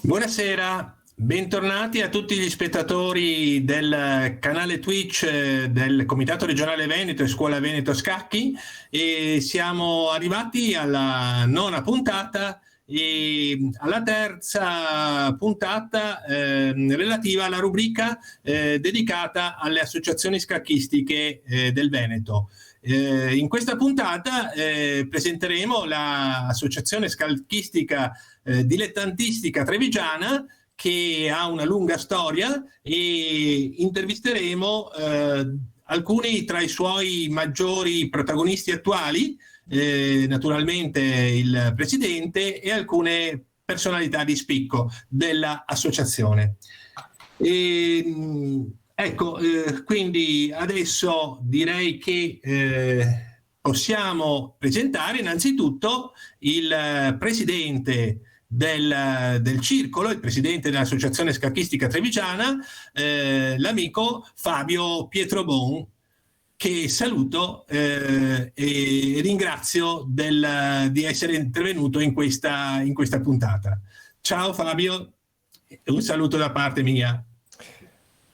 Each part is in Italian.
Buonasera, bentornati a tutti gli spettatori del canale Twitch del Comitato Regionale Veneto e Scuola Veneto Scacchi, e siamo arrivati alla nona puntata e alla terza puntata relativa alla rubrica dedicata alle associazioni scacchistiche del Veneto. In questa puntata presenteremo l'associazione scacchistica dilettantistica trevigiana, che ha una lunga storia, e intervisteremo alcuni tra i suoi maggiori protagonisti attuali, naturalmente il presidente e alcune personalità di spicco dell'associazione. Ecco, quindi adesso direi che possiamo presentare innanzitutto il presidente del circolo, il presidente dell'Associazione Scacchistica Trevigiana, l'amico Fabio Pietrobon, che saluto e ringrazio di essere intervenuto in questa puntata. Ciao Fabio, un saluto da parte mia.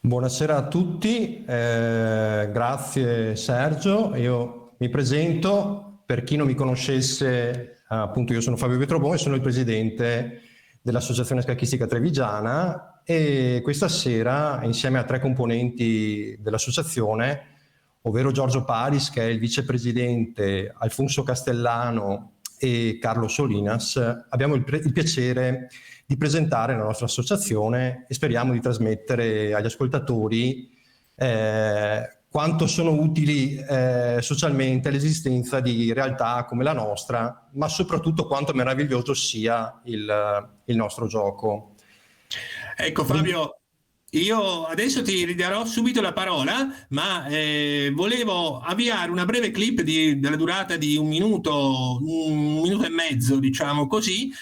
Buonasera a tutti, grazie Sergio. Io mi presento, per chi non mi conoscesse, appunto io sono Fabio Pietrobon e sono il presidente dell'Associazione Scacchistica Trevigiana, e questa sera, insieme a tre componenti dell'associazione, ovvero Giorgio Paris, che è il vicepresidente, Alfonso Castellano e Carlo Solinas, abbiamo il piacere di presentare la nostra associazione e speriamo di trasmettere agli ascoltatori quanto sono utili socialmente l'esistenza di realtà come la nostra, ma soprattutto quanto meraviglioso sia il nostro gioco. Ecco Fabio, io adesso ti ridarò subito la parola, ma volevo avviare una breve clip della durata di un minuto e mezzo, diciamo così,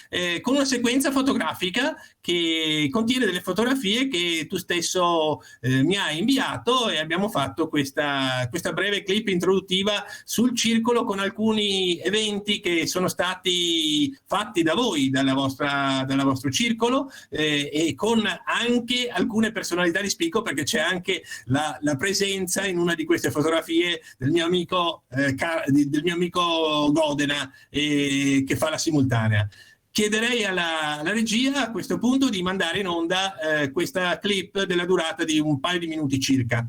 con una sequenza fotografica che contiene delle fotografie che tu stesso mi hai inviato, e abbiamo fatto questa breve clip introduttiva sul circolo, con alcuni eventi che sono stati fatti da voi, dal vostro circolo, e con anche alcune personalità di spicco, perché c'è anche la presenza in una di queste fotografie del mio amico Godena, che fa la simultanea. Chiederei alla regia a questo punto di mandare in onda questa clip della durata di un paio di minuti circa.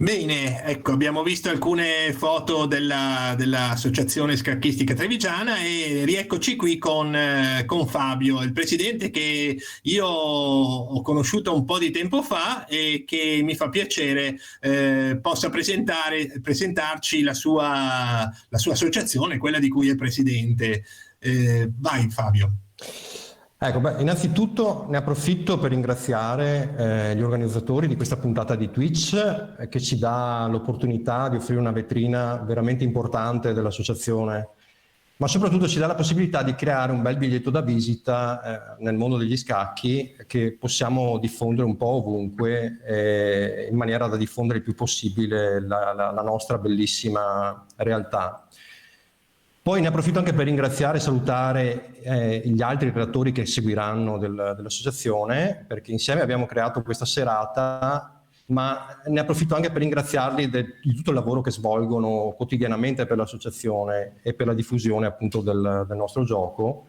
Bene, ecco, abbiamo visto alcune foto dell'Associazione Scacchistica Trevigiana e rieccoci qui con Fabio, il presidente che io ho conosciuto un po' di tempo fa e che mi fa piacere possa presentarci la sua associazione, quella di cui è presidente. Vai Fabio. Ecco, innanzitutto ne approfitto per ringraziare gli organizzatori di questa puntata di Twitch che ci dà l'opportunità di offrire una vetrina veramente importante dell'associazione, ma soprattutto ci dà la possibilità di creare un bel biglietto da visita nel mondo degli scacchi che possiamo diffondere un po' ovunque in maniera da diffondere il più possibile la nostra bellissima realtà. Poi ne approfitto anche per ringraziare e salutare gli altri creatori che seguiranno dell'associazione, perché insieme abbiamo creato questa serata, ma ne approfitto anche per ringraziarli di tutto il lavoro che svolgono quotidianamente per l'associazione e per la diffusione appunto del nostro gioco.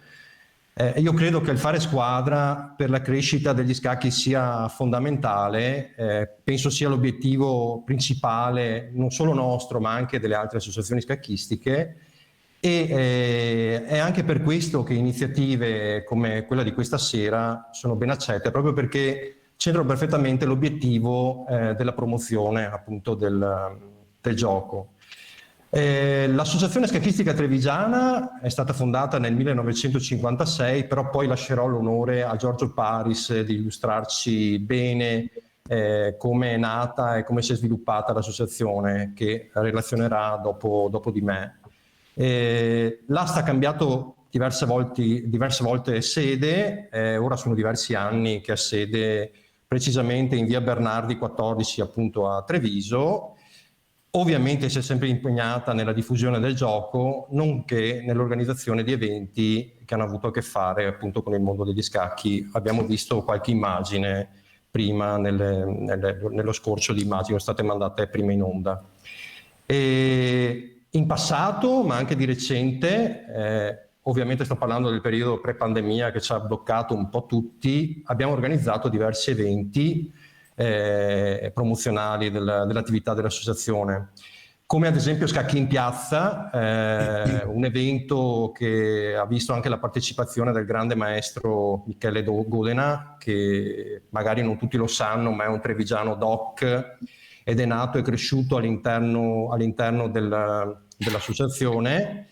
Io credo che il fare squadra per la crescita degli scacchi sia fondamentale, penso sia l'obiettivo principale non solo nostro ma anche delle altre associazioni scacchistiche. E è anche per questo che iniziative come quella di questa sera sono ben accette, proprio perché centrano perfettamente l'obiettivo della promozione appunto del gioco. L'Associazione Scacchistica Trevigiana è stata fondata nel 1956, però poi lascerò l'onore a Giorgio Paris di illustrarci bene come è nata e come si è sviluppata l'associazione, che relazionerà dopo di me. L'asta ha cambiato diverse volte sede, ora sono diversi anni che ha sede precisamente in via Bernardi 14 appunto a Treviso. Ovviamente si è sempre impegnata nella diffusione del gioco, nonché nell'organizzazione di eventi che hanno avuto a che fare appunto con il mondo degli scacchi. Abbiamo visto qualche immagine prima nello scorcio di immagini, sono state mandate prima in onda. In passato, ma anche di recente, ovviamente sto parlando del periodo pre-pandemia che ci ha bloccato un po' tutti, abbiamo organizzato diversi eventi promozionali dell'attività dell'associazione, come ad esempio Scacchi in Piazza, un evento che ha visto anche la partecipazione del grande maestro Michele Godena, che magari non tutti lo sanno, ma è un trevigiano doc, ed è nato e cresciuto all'interno dell'associazione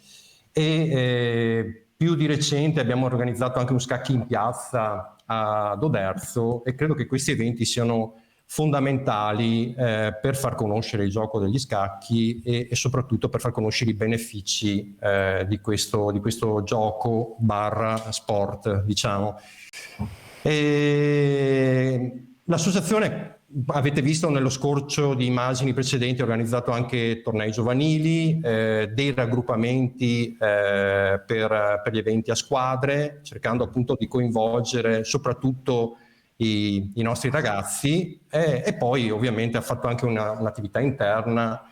e più di recente abbiamo organizzato anche un Scacchi in Piazza ad Oderzo e credo che questi eventi siano fondamentali per far conoscere il gioco degli scacchi e soprattutto per far conoscere i benefici di questo gioco / sport, diciamo. L'associazione, avete visto nello scorcio di immagini precedenti, ha organizzato anche tornei giovanili, dei raggruppamenti per gli eventi a squadre, cercando appunto di coinvolgere soprattutto i nostri ragazzi e poi ovviamente ha fatto anche un'attività interna,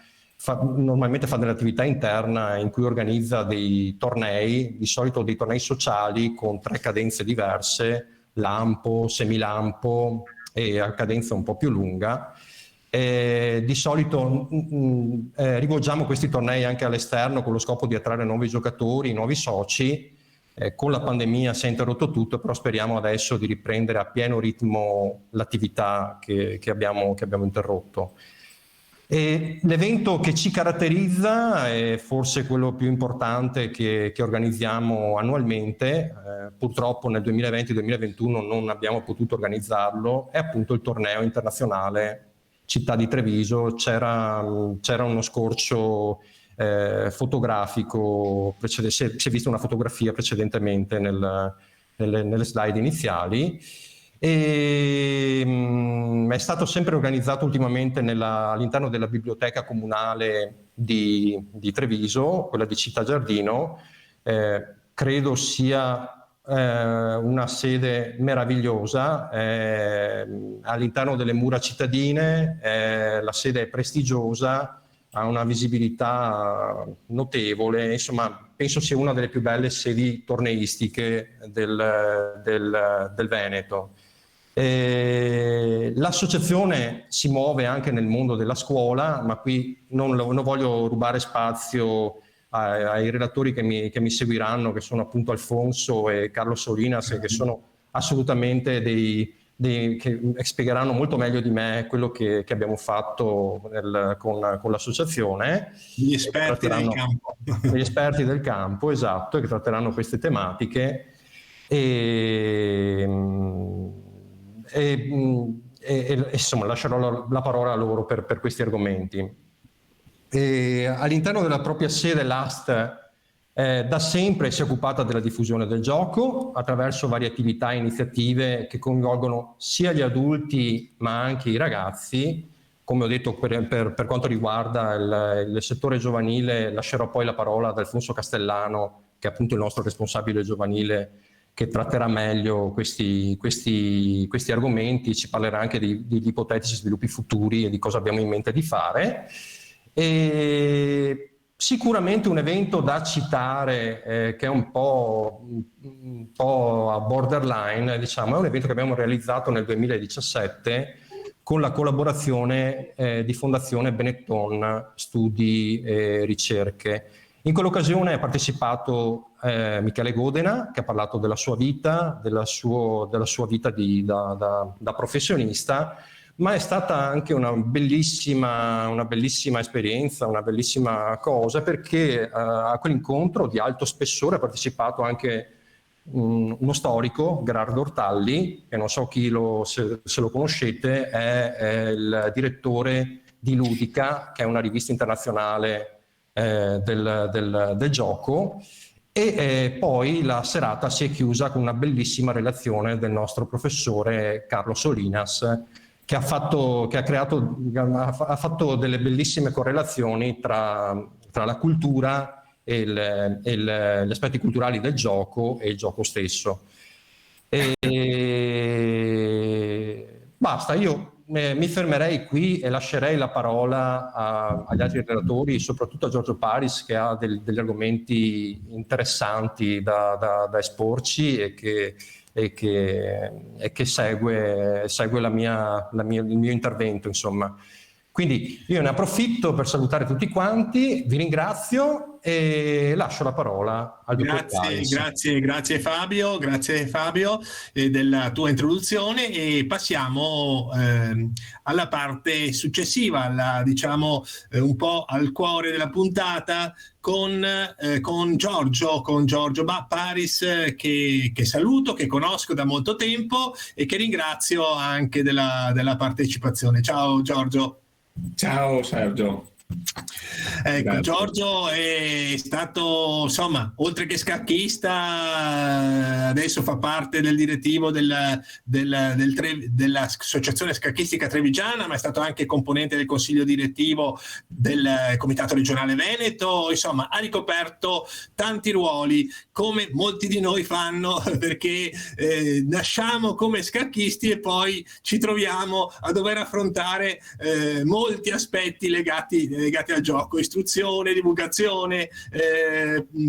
normalmente fa dell'attività interna in cui organizza dei tornei, di solito dei tornei sociali con 3 cadenze diverse, lampo, semilampo e a cadenza un po' più lunga. Di solito rivolgiamo questi tornei anche all'esterno con lo scopo di attrarre nuovi giocatori, nuovi soci. Con la pandemia si è interrotto tutto, però speriamo adesso di riprendere a pieno ritmo l'attività che abbiamo interrotto. E l'evento che ci caratterizza è forse quello più importante che organizziamo annualmente, purtroppo nel 2020-2021 non abbiamo potuto organizzarlo, è appunto il torneo internazionale Città di Treviso. C'era uno scorcio fotografico, si è vista una fotografia precedentemente nelle slide iniziali. È stato sempre organizzato ultimamente all'interno della biblioteca comunale di Treviso, quella di Città Giardino. Credo sia una sede meravigliosa, all'interno delle mura cittadine, la sede è prestigiosa, ha una visibilità notevole, insomma penso sia una delle più belle sedi torneistiche del Veneto. L'associazione si muove anche nel mondo della scuola, ma qui non voglio rubare spazio ai relatori che mi seguiranno, che sono appunto Alfonso e Carlo Solinas, che sono assolutamente che spiegheranno molto meglio di me quello che abbiamo fatto con l'associazione. Gli esperti del campo. Gli esperti del campo, esatto, che tratteranno queste tematiche. Insomma, lascerò la parola a loro per questi argomenti. All'interno della propria sede l'AST da sempre si è occupata della diffusione del gioco attraverso varie attività e iniziative che coinvolgono sia gli adulti ma anche i ragazzi. Come ho detto, per quanto riguarda il settore giovanile, lascerò poi la parola ad Alfonso Castellano, che è appunto il nostro responsabile giovanile, che tratterà meglio questi argomenti, ci parlerà anche degli ipotetici sviluppi futuri e di cosa abbiamo in mente di fare. E sicuramente un evento da citare, che è un po' a borderline, diciamo, è un evento che abbiamo realizzato nel 2017 con la collaborazione di Fondazione Benetton Studi e Ricerche. In quell'occasione ha partecipato Michele Godena, che ha parlato della sua vita, della sua vita da professionista, ma è stata anche una bellissima esperienza, una bellissima cosa, perché a quell'incontro di alto spessore ha partecipato anche uno storico, Gerardo Ortalli, che non so se lo conoscete, è il direttore di Ludica, che è una rivista internazionale del gioco, e patti la serata si è chiusa con una bellissima relazione del nostro professore Carlo Solinas, che ha fatto delle bellissime correlazioni tra la cultura e gli aspetti culturali del gioco e il gioco stesso. Basta, io mi fermerei qui e lascerei la parola agli altri relatori, soprattutto a Giorgio Paris, che ha degli argomenti interessanti da esporci e che segue il mio intervento, insomma. Quindi io ne approfitto per salutare tutti quanti, vi ringrazio e lascio la parola al dottor Paris. Grazie Fabio della tua introduzione, e passiamo alla parte successiva, diciamo un po' al cuore della puntata, con Giorgio Paris, che saluto, che conosco da molto tempo e che ringrazio anche della partecipazione. Ciao Giorgio. Ciao Sergio. Ecco, grazie. Giorgio è stato, insomma, oltre che scacchista, adesso fa parte del direttivo dell'Associazione Scacchistica Trevigiana, ma è stato anche componente del consiglio direttivo del Comitato Regionale Veneto. Insomma, ha ricoperto tanti ruoli, come molti di noi fanno, perché nasciamo come scacchisti e poi ci troviamo a dover affrontare molti aspetti legati al gioco: istruzione, divulgazione,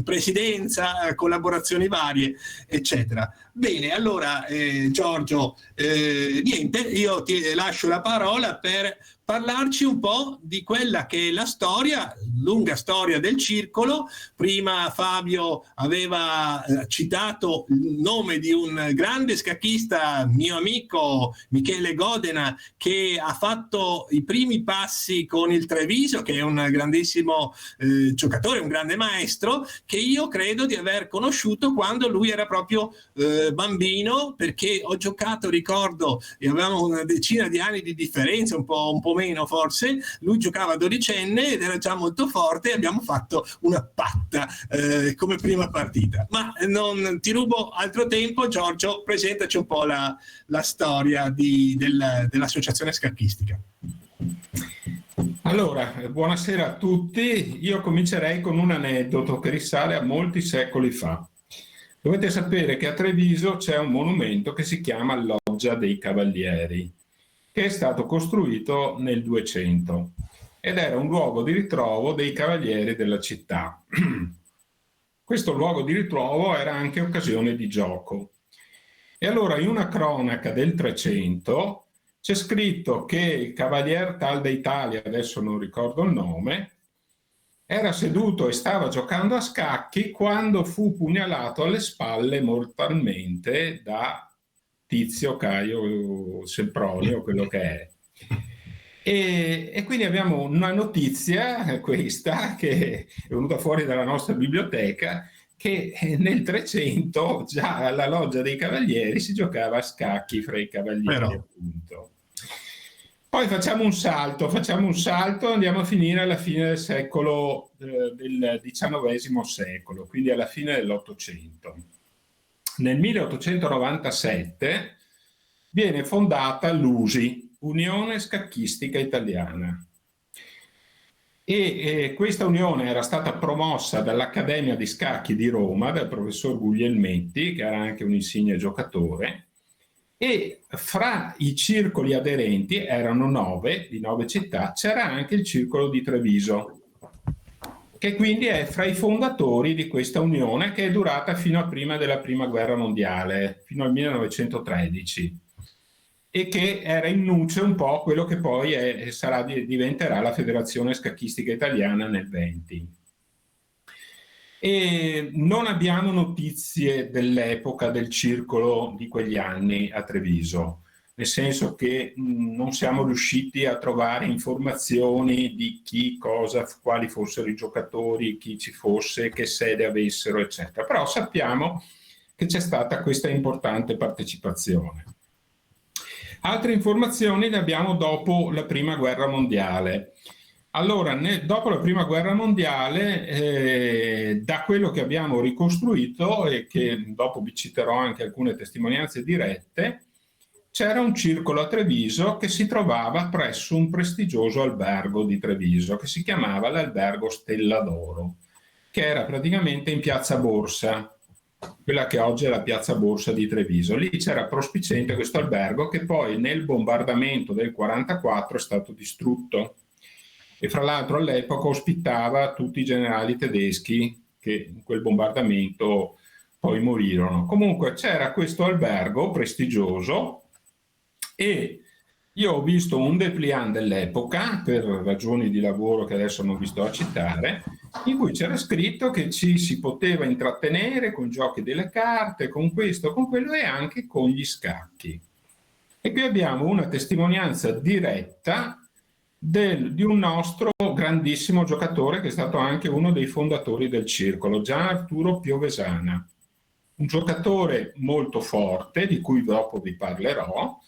presidenza, collaborazioni varie, eccetera. Bene, allora Giorgio, niente, io ti lascio la parola per parlarci un po' di quella che è la lunga storia del circolo. Prima Fabio aveva citato il nome di un grande scacchista, mio amico Michele Godena, che ha fatto i primi passi con il Treviso, che è un grandissimo giocatore, un grande maestro, che io credo di aver conosciuto quando lui era proprio bambino, perché ho giocato, ricordo, e avevamo una decina di anni di differenza, un po' meno forse. Lui giocava dodicenne ed era già molto forte, e abbiamo fatto una patta come prima partita. Ma non ti rubo altro tempo, Giorgio, presentaci un po' la storia dell'associazione scacchistica. Allora, buonasera a tutti. Io comincerei con un aneddoto che risale a molti secoli fa. Dovete sapere che a Treviso c'è un monumento che si chiama Loggia dei Cavalieri, che è stato costruito nel 200 ed era un luogo di ritrovo dei cavalieri della città. Questo luogo di ritrovo era anche occasione di gioco. E allora in una cronaca del 300 c'è scritto che il cavalier tal d'Italia, adesso non ricordo il nome, era seduto e stava giocando a scacchi quando fu pugnalato alle spalle mortalmente da Tizio Caio Sempronio, quello che è. E quindi abbiamo una notizia, questa, che è venuta fuori dalla nostra biblioteca, che nel 300 già alla Loggia dei Cavalieri si giocava a scacchi fra i cavalieri, appunto. Poi facciamo un salto, andiamo a finire alla fine del secolo, del XIX secolo, quindi alla fine dell'Ottocento. Nel 1897 viene fondata l'USI, Unione Scacchistica Italiana. E questa unione era stata promossa dall'Accademia di Scacchi di Roma, dal professor Guglielmetti, che era anche un insigne giocatore, e fra i circoli aderenti, erano 9, di 9 città, c'era anche il circolo di Treviso, che quindi è fra i fondatori di questa unione, che è durata fino a prima della Prima Guerra Mondiale, fino al 1913, e che era in nuce un po' quello che poi diventerà la Federazione Scacchistica Italiana nel 20. E non abbiamo notizie dell'epoca del circolo di quegli anni a Treviso, nel senso che non siamo riusciti a trovare informazioni di chi, cosa, quali fossero i giocatori, chi ci fosse, che sede avessero, eccetera. Però sappiamo che c'è stata questa importante partecipazione. Altre informazioni le abbiamo dopo la Prima Guerra Mondiale. Allora, dopo la Prima Guerra Mondiale, da quello che abbiamo ricostruito, e che dopo vi citerò anche alcune testimonianze dirette, c'era un circolo a Treviso che si trovava presso un prestigioso albergo di Treviso, che si chiamava l'Albergo Stella d'Oro, che era praticamente in Piazza Borsa, quella che oggi è la Piazza Borsa di Treviso. Lì c'era prospiciente questo albergo, che poi nel bombardamento del 1944 è stato distrutto. E fra l'altro all'epoca ospitava tutti i generali tedeschi che in quel bombardamento poi morirono. Comunque c'era questo albergo prestigioso, e io ho visto un dépliant dell'epoca, per ragioni di lavoro che adesso non vi sto a citare, in cui c'era scritto che ci si poteva intrattenere con giochi delle carte, con questo, con quello, e anche con gli scacchi. E qui abbiamo una testimonianza diretta di un nostro grandissimo giocatore, che è stato anche uno dei fondatori del circolo, Gian Arturo Piovesana, un giocatore molto forte, di cui dopo vi parlerò,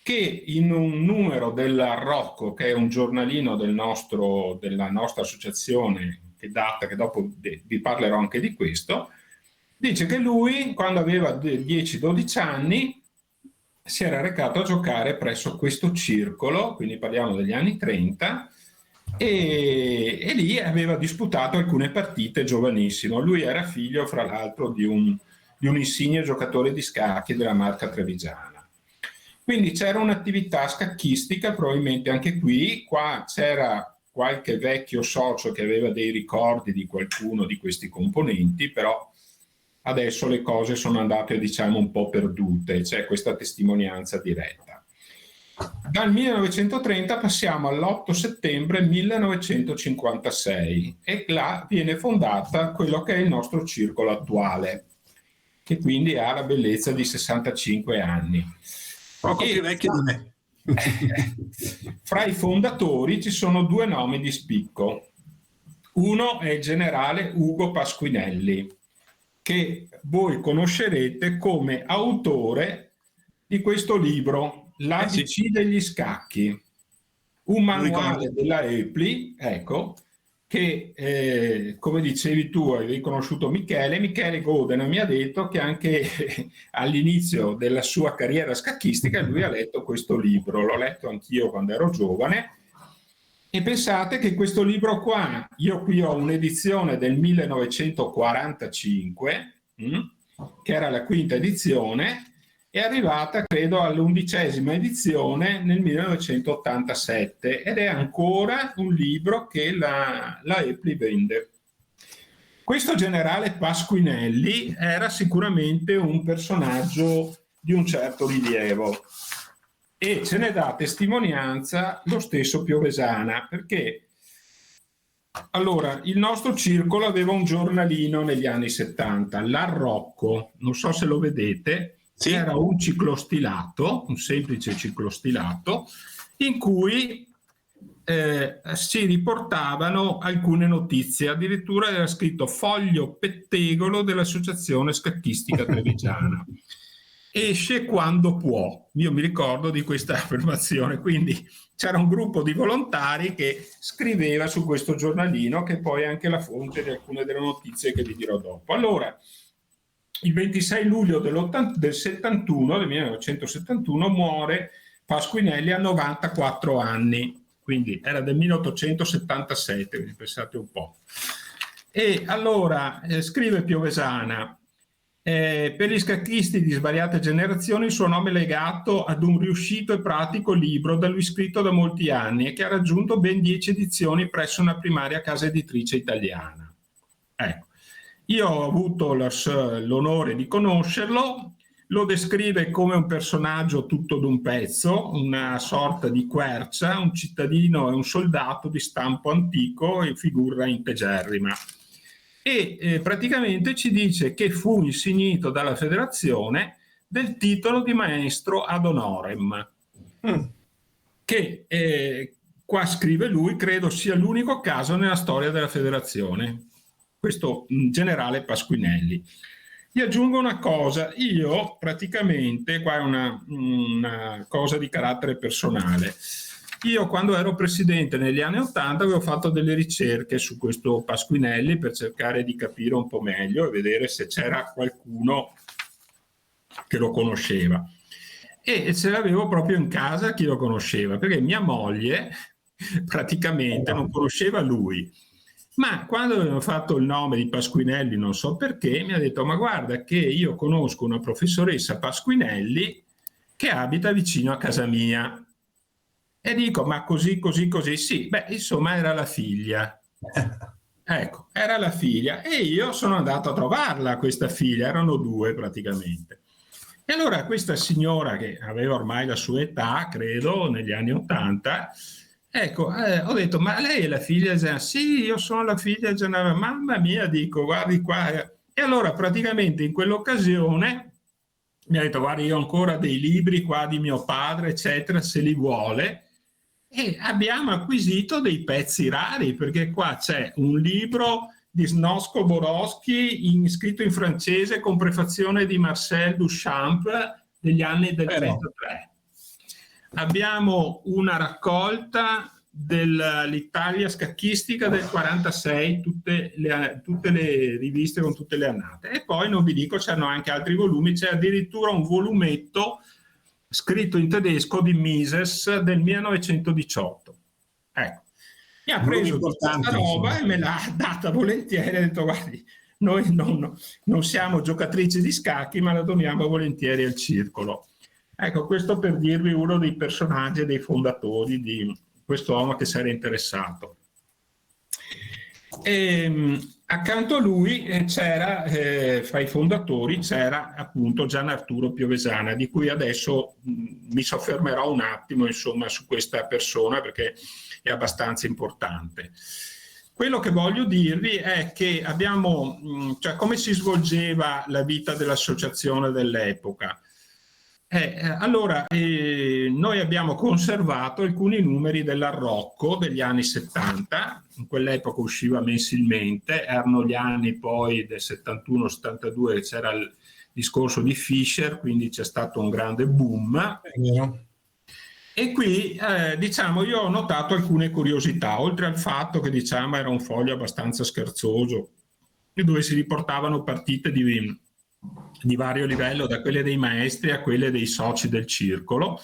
che in un numero del Rocco, che è un giornalino della nostra associazione, che dopo vi parlerò anche di questo, dice che lui, quando aveva 10-12 anni, si era recato a giocare presso questo circolo, quindi parliamo degli anni 30, e lì aveva disputato alcune partite giovanissimo. Lui era figlio, fra l'altro, di un insigne giocatore di scacchi della marca trevigiana. Quindi c'era un'attività scacchistica, probabilmente anche qui. Qua c'era qualche vecchio socio che aveva dei ricordi di qualcuno di questi componenti, però adesso le cose sono andate, diciamo, un po' perdute, c'è questa testimonianza diretta. Dal 1930 passiamo all'8 settembre 1956, e là viene fondata quello che è il nostro circolo attuale, che quindi ha la bellezza di 65 anni. Poco più vecchio di me. Fra i fondatori ci sono due nomi di spicco. Uno è il generale Ugo Pasquinelli, che voi conoscerete come autore di questo libro, L'ABC degli scacchi, un manuale della EPLI, ecco, che come dicevi tu, hai conosciuto Michele Godena, mi ha detto che anche all'inizio della sua carriera scacchistica lui ha letto questo libro. L'ho letto anch'io quando ero giovane, e pensate che questo libro qua, io qui ho un'edizione del 1945, che era la quinta edizione, è arrivata credo all'11ª edizione nel 1987, ed è ancora un libro che la EPLI vende. Questo generale Pasquinelli era sicuramente un personaggio di un certo rilievo. E ce ne dà testimonianza lo stesso Piovesana, perché allora il nostro circolo aveva un giornalino negli anni 70, l'Arrocco, non so se lo vedete, Sì. era un ciclostilato, un semplice ciclostilato, in cui si riportavano alcune notizie, addirittura era scritto foglio pettegolo dell'Associazione Scacchistica Trevigiana. Esce quando può. Io mi ricordo di questa affermazione, quindi c'era un gruppo di volontari che scriveva su questo giornalino, che poi è anche la fonte di alcune delle notizie che vi dirò dopo. Allora, il 26 luglio del 1971 muore Pasquinelli a 94 anni, quindi era del 1877, quindi pensate un po'. E allora scrive Piovesana, per gli scacchisti di svariate generazioni il suo nome è legato ad un riuscito e pratico libro da lui scritto da molti anni e che ha raggiunto ben 10 edizioni presso una primaria casa editrice italiana. Ecco, io ho avuto l'onore di conoscerlo. Lo descrive come un personaggio tutto d'un pezzo, una sorta di quercia, un cittadino e un soldato di stampo antico e figura integerrima. E praticamente ci dice che fu insignito dalla federazione del titolo di maestro ad honorem, che qua scrive lui, credo sia l'unico caso nella storia della federazione, questo generale Pasquinelli. Gli aggiungo una cosa, io praticamente, qua è una cosa di carattere personale, io quando ero presidente negli anni '80 avevo fatto delle ricerche su questo Pasquinelli per cercare di capire un po' meglio e vedere se c'era qualcuno che lo conosceva. E ce l'avevo proprio in casa chi lo conosceva, perché mia moglie praticamente non conosceva lui. Ma quando avevano fatto il nome di Pasquinelli, non so perché, mi ha detto: ma guarda che io conosco una professoressa Pasquinelli che abita vicino a casa mia. E dico: ma così? Sì, beh, insomma era la figlia. Ecco, era la figlia. E io sono andato a trovarla, questa figlia, erano due praticamente. E allora questa signora, che aveva ormai la sua età, credo, negli anni '80, ecco, ho detto: ma lei è la figlia di Gianna? Sì, io sono la figlia di Gianna. Mamma mia, dico, guardi qua. E allora praticamente in quell'occasione mi ha detto: guardi, io ho ancora dei libri qua di mio padre, eccetera, se li vuole. E abbiamo acquisito dei pezzi rari, perché qua c'è un libro di Snosko Borowski scritto in francese con prefazione di Marcel Duchamp degli anni del 33. Abbiamo una raccolta dell'Italia scacchistica del 46, tutte le riviste con tutte le annate. E poi non vi dico, c'erano anche altri volumi, c'è addirittura un volumetto scritto in tedesco di Mises del 1918. Ecco, mi ha preso questa roba e me l'ha data volentieri, ha detto: guardi, noi non siamo giocatrici di scacchi, ma la doniamo volentieri al circolo. Ecco, questo per dirvi uno dei personaggi e dei fondatori di questo uomo che si era interessato. Accanto a lui c'era, fra i fondatori, c'era appunto Gian Arturo Piovesana, di cui adesso mi soffermerò un attimo, insomma, su questa persona, perché è abbastanza importante. Quello che voglio dirvi è che abbiamo, cioè, come si svolgeva la vita dell'associazione dell'epoca. Allora, noi abbiamo conservato alcuni numeri dell'Arrocco degli anni 70, in quell'epoca usciva mensilmente, erano gli anni poi del 71-72, c'era il discorso di Fischer, quindi c'è stato un grande boom. E qui, diciamo, io ho notato alcune curiosità, oltre al fatto che, diciamo, era un foglio abbastanza scherzoso, dove si riportavano partite di vario livello, da quelle dei maestri a quelle dei soci del circolo.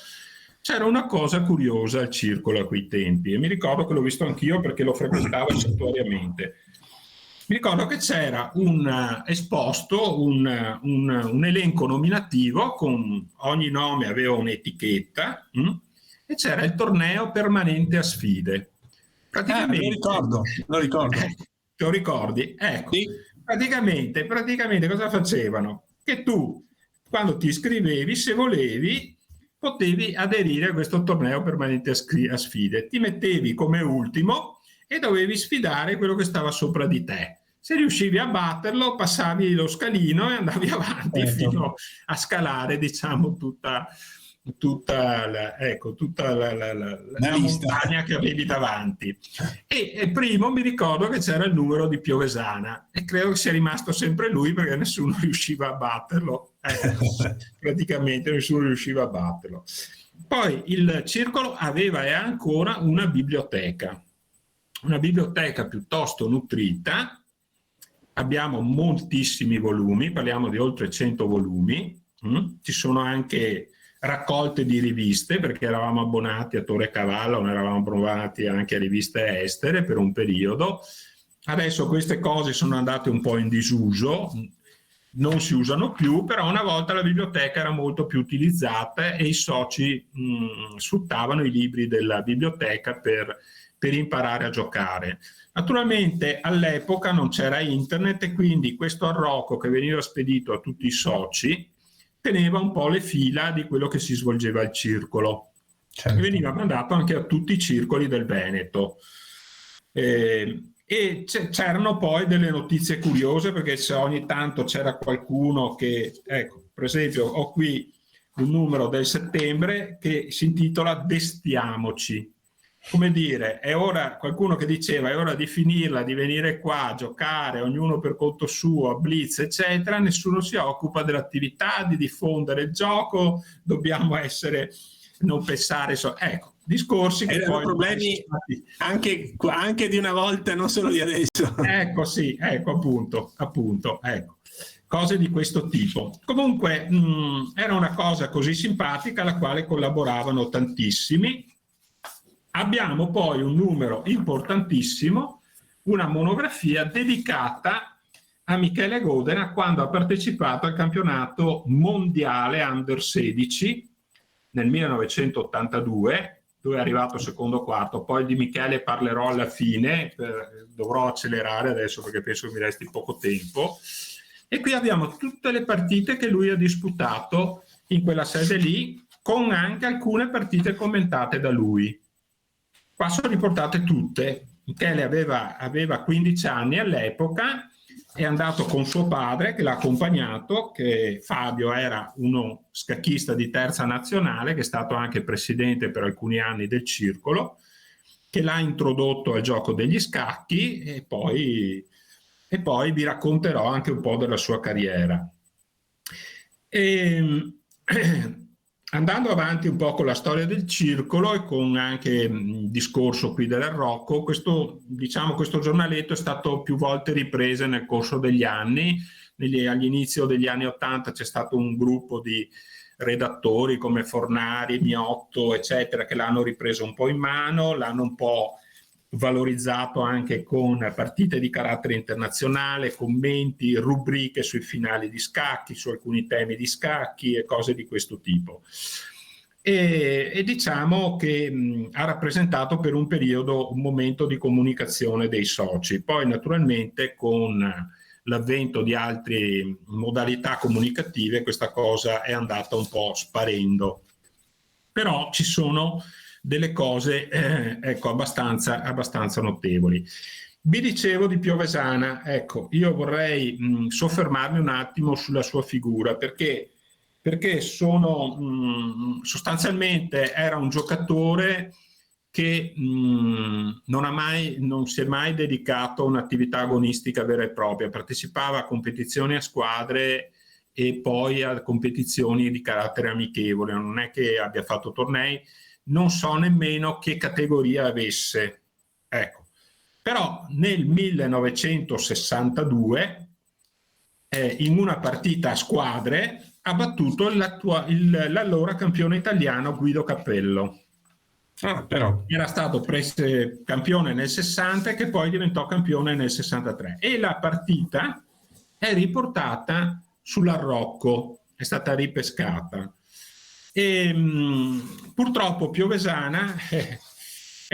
C'era una cosa curiosa al circolo a quei tempi, e mi ricordo che l'ho visto anch'io perché lo frequentavo saltuariamente. Mi ricordo che c'era esposto un elenco nominativo, con ogni nome aveva un'etichetta, e c'era il torneo permanente a sfide. Praticamente, lo ricordo. Te lo ricordi? Ecco. Sì. Praticamente cosa facevano? Che tu quando ti iscrivevi, se volevi, potevi aderire a questo torneo permanente a sfide. Ti mettevi come ultimo e dovevi sfidare quello che stava sopra di te. Se riuscivi a batterlo, passavi lo scalino e andavi avanti fino a scalare, diciamo, tutta la montagna che avevi davanti. E primo mi ricordo che c'era il numero di Piovesana e credo che sia rimasto sempre lui, perché nessuno riusciva a batterlo. Praticamente nessuno riusciva a batterlo. Poi il circolo aveva e ha ancora una biblioteca piuttosto nutrita. Abbiamo moltissimi volumi, parliamo di oltre 100 volumi. Ci sono anche raccolte di riviste, perché eravamo abbonati a Torre Cavallo, ne eravamo abbonati anche a riviste estere per un periodo. Adesso queste cose sono andate un po' in disuso, non si usano più, però una volta la biblioteca era molto più utilizzata e i soci sfruttavano i libri della biblioteca per imparare a giocare. Naturalmente all'epoca non c'era internet e quindi questo arroco che veniva spedito a tutti i soci teneva un po' le fila di quello che si svolgeva al circolo. Certo. E veniva mandato anche a tutti i circoli del Veneto. E c'erano poi delle notizie curiose, perché se ogni tanto c'era qualcuno che, ecco, per esempio ho qui un numero del settembre che si intitola Destiamoci. Come dire, è ora, qualcuno che diceva è ora di finirla, di venire qua a giocare, ognuno per conto suo, a blitz, eccetera, nessuno si occupa dell'attività, di diffondere il gioco, dobbiamo non pensare, ecco, discorsi che erano poi problemi anche di una volta, non solo di adesso. Ecco, sì, ecco, appunto, ecco. Cose di questo tipo. Comunque era una cosa così simpatica alla quale collaboravano tantissimi. Abbiamo poi un numero importantissimo, una monografia dedicata a Michele Godena quando ha partecipato al campionato mondiale Under 16 nel 1982, dove è arrivato secondo o quarto. Poi di Michele parlerò alla fine, dovrò accelerare adesso perché penso che mi resti poco tempo. E qui abbiamo tutte le partite che lui ha disputato in quella sede lì, con anche alcune partite commentate da lui. Qua sono riportate tutte. Michele aveva 15 anni all'epoca, è andato con suo padre che l'ha accompagnato, che Fabio era uno scacchista di terza nazionale, che è stato anche presidente per alcuni anni del circolo, che l'ha introdotto al gioco degli scacchi e poi vi racconterò anche un po' della sua carriera. Andando avanti un po' con la storia del circolo e con anche il discorso qui dell'arrocco, questo giornaletto è stato più volte ripreso nel corso degli anni. All'inizio degli anni '80 c'è stato un gruppo di redattori come Fornari, Miotto, eccetera, che l'hanno ripreso un po' in mano, l'hanno un po' valorizzato anche con partite di carattere internazionale, commenti, rubriche sui finali di scacchi, su alcuni temi di scacchi e cose di questo tipo. E diciamo che ha rappresentato per un periodo un momento di comunicazione dei soci. Poi naturalmente con l'avvento di altre modalità comunicative questa cosa è andata un po' sparendo. Però ci sono delle cose abbastanza notevoli. Vi dicevo di Piovesana, ecco, io vorrei soffermarmi un attimo sulla sua figura, perché sostanzialmente era un giocatore che non si è mai dedicato a un'attività agonistica vera e propria, partecipava a competizioni a squadre e poi a competizioni di carattere amichevole, non è che abbia fatto tornei, non so nemmeno che categoria avesse, ecco. Però nel 1962 in una partita a squadre ha battuto l'allora campione italiano Guido Cappello. Però era stato campione nel 60 che poi diventò campione nel 63 e la partita è riportata sull'Arrocco, è stata ripescata. E purtroppo Piovesana è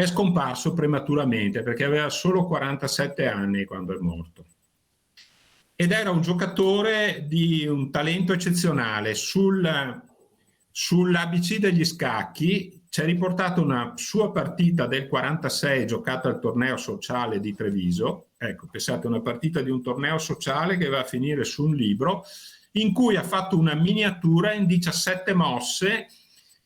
scomparso prematuramente perché aveva solo 47 anni quando è morto. ed era un giocatore di un talento eccezionale. Sull'ABC degli scacchi c'è riportata una sua partita del 46 giocata al torneo sociale di Treviso. Ecco, pensate, una partita di un torneo sociale che va a finire su un libro in cui ha fatto una miniatura in 17 mosse,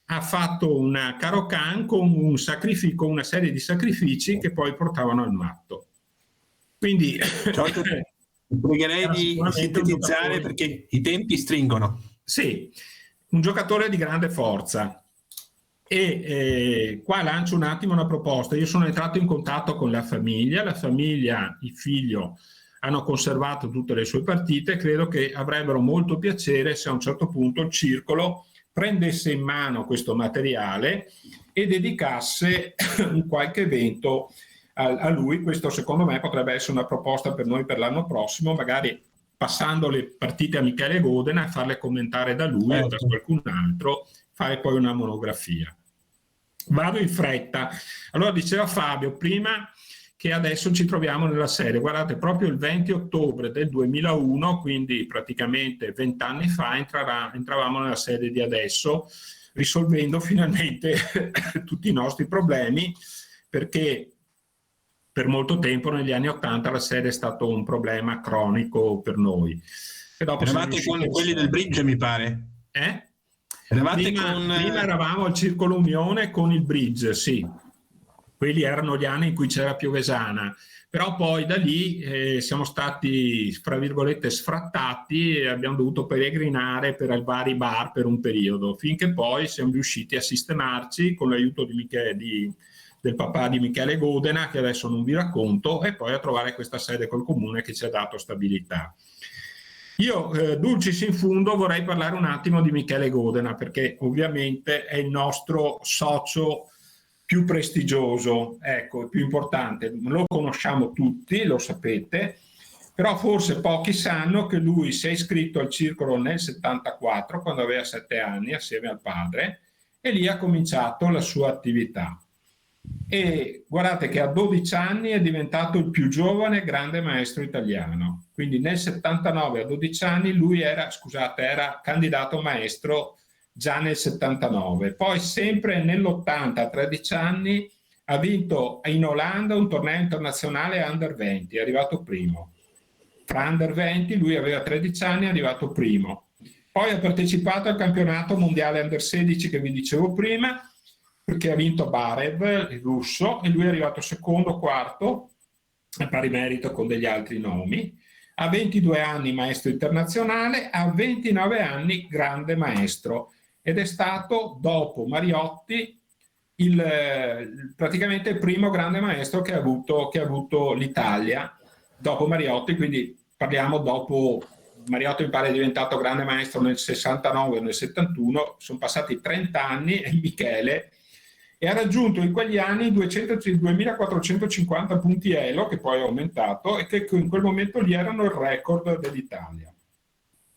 ha fatto una Caro-Can con una serie di sacrifici che poi portavano al matto. Quindi pregherei di sintetizzare perché i tempi stringono. Sì, un giocatore di grande forza. E qua lancio un attimo una proposta. Io sono entrato in contatto con la famiglia, il figlio hanno conservato tutte le sue partite. Credo che avrebbero molto piacere se a un certo punto il circolo prendesse in mano questo materiale e dedicasse un qualche evento a lui. Questo secondo me potrebbe essere una proposta per noi per l'anno prossimo, magari passando le partite a Michele Godena e farle commentare da lui o da qualcun altro, fare poi una monografia. Vado in fretta. Allora, diceva Fabio prima che adesso ci troviamo nella serie. Guardate, proprio il 20 ottobre del 2001, quindi praticamente 20 anni fa, entravamo nella serie di adesso, risolvendo finalmente tutti i nostri problemi, perché per molto tempo negli anni 80 la serie è stato un problema cronico per noi. E dopo eravate con quelli del bridge, mi pare. Prima eravamo al Circolo Unione con il bridge, sì. Quelli erano gli anni in cui c'era Piovesana, però poi da lì siamo stati, fra virgolette, sfrattati e abbiamo dovuto peregrinare per vari bar per un periodo, finché poi siamo riusciti a sistemarci con l'aiuto del papà di Michele Godena, che adesso non vi racconto, e poi a trovare questa sede col comune che ci ha dato stabilità. Io, dulcis in fundo, vorrei parlare un attimo di Michele Godena, perché ovviamente è il nostro socio più prestigioso, ecco, più importante. Lo conosciamo tutti, lo sapete, però forse pochi sanno che lui si è iscritto al circolo nel 74, quando aveva 7 anni, assieme al padre, e lì ha cominciato la sua attività. E guardate che a 12 anni è diventato il più giovane grande maestro italiano. Quindi nel 79, a 12 anni, lui era candidato maestro già nel 79. Poi sempre nell'80, a 13 anni, ha vinto in Olanda un torneo internazionale Under 20, è arrivato primo. Fra Under 20 lui aveva 13 anni, è arrivato primo. Poi ha partecipato al campionato mondiale Under 16 che vi dicevo prima, perché ha vinto Barev, il russo, e lui è arrivato secondo, quarto, a pari merito con degli altri nomi. A 22 anni maestro internazionale, a 29 anni grande maestro, ed è stato, dopo Mariotti, praticamente il primo grande maestro che ha avuto l'Italia, dopo Mariotti. Quindi parliamo dopo Mariotti, mi pare è diventato grande maestro nel 69 o nel 71, sono passati 30 anni e Michele e ha raggiunto in quegli anni 2450 punti ELO, che poi è aumentato e che in quel momento lì erano il record dell'Italia.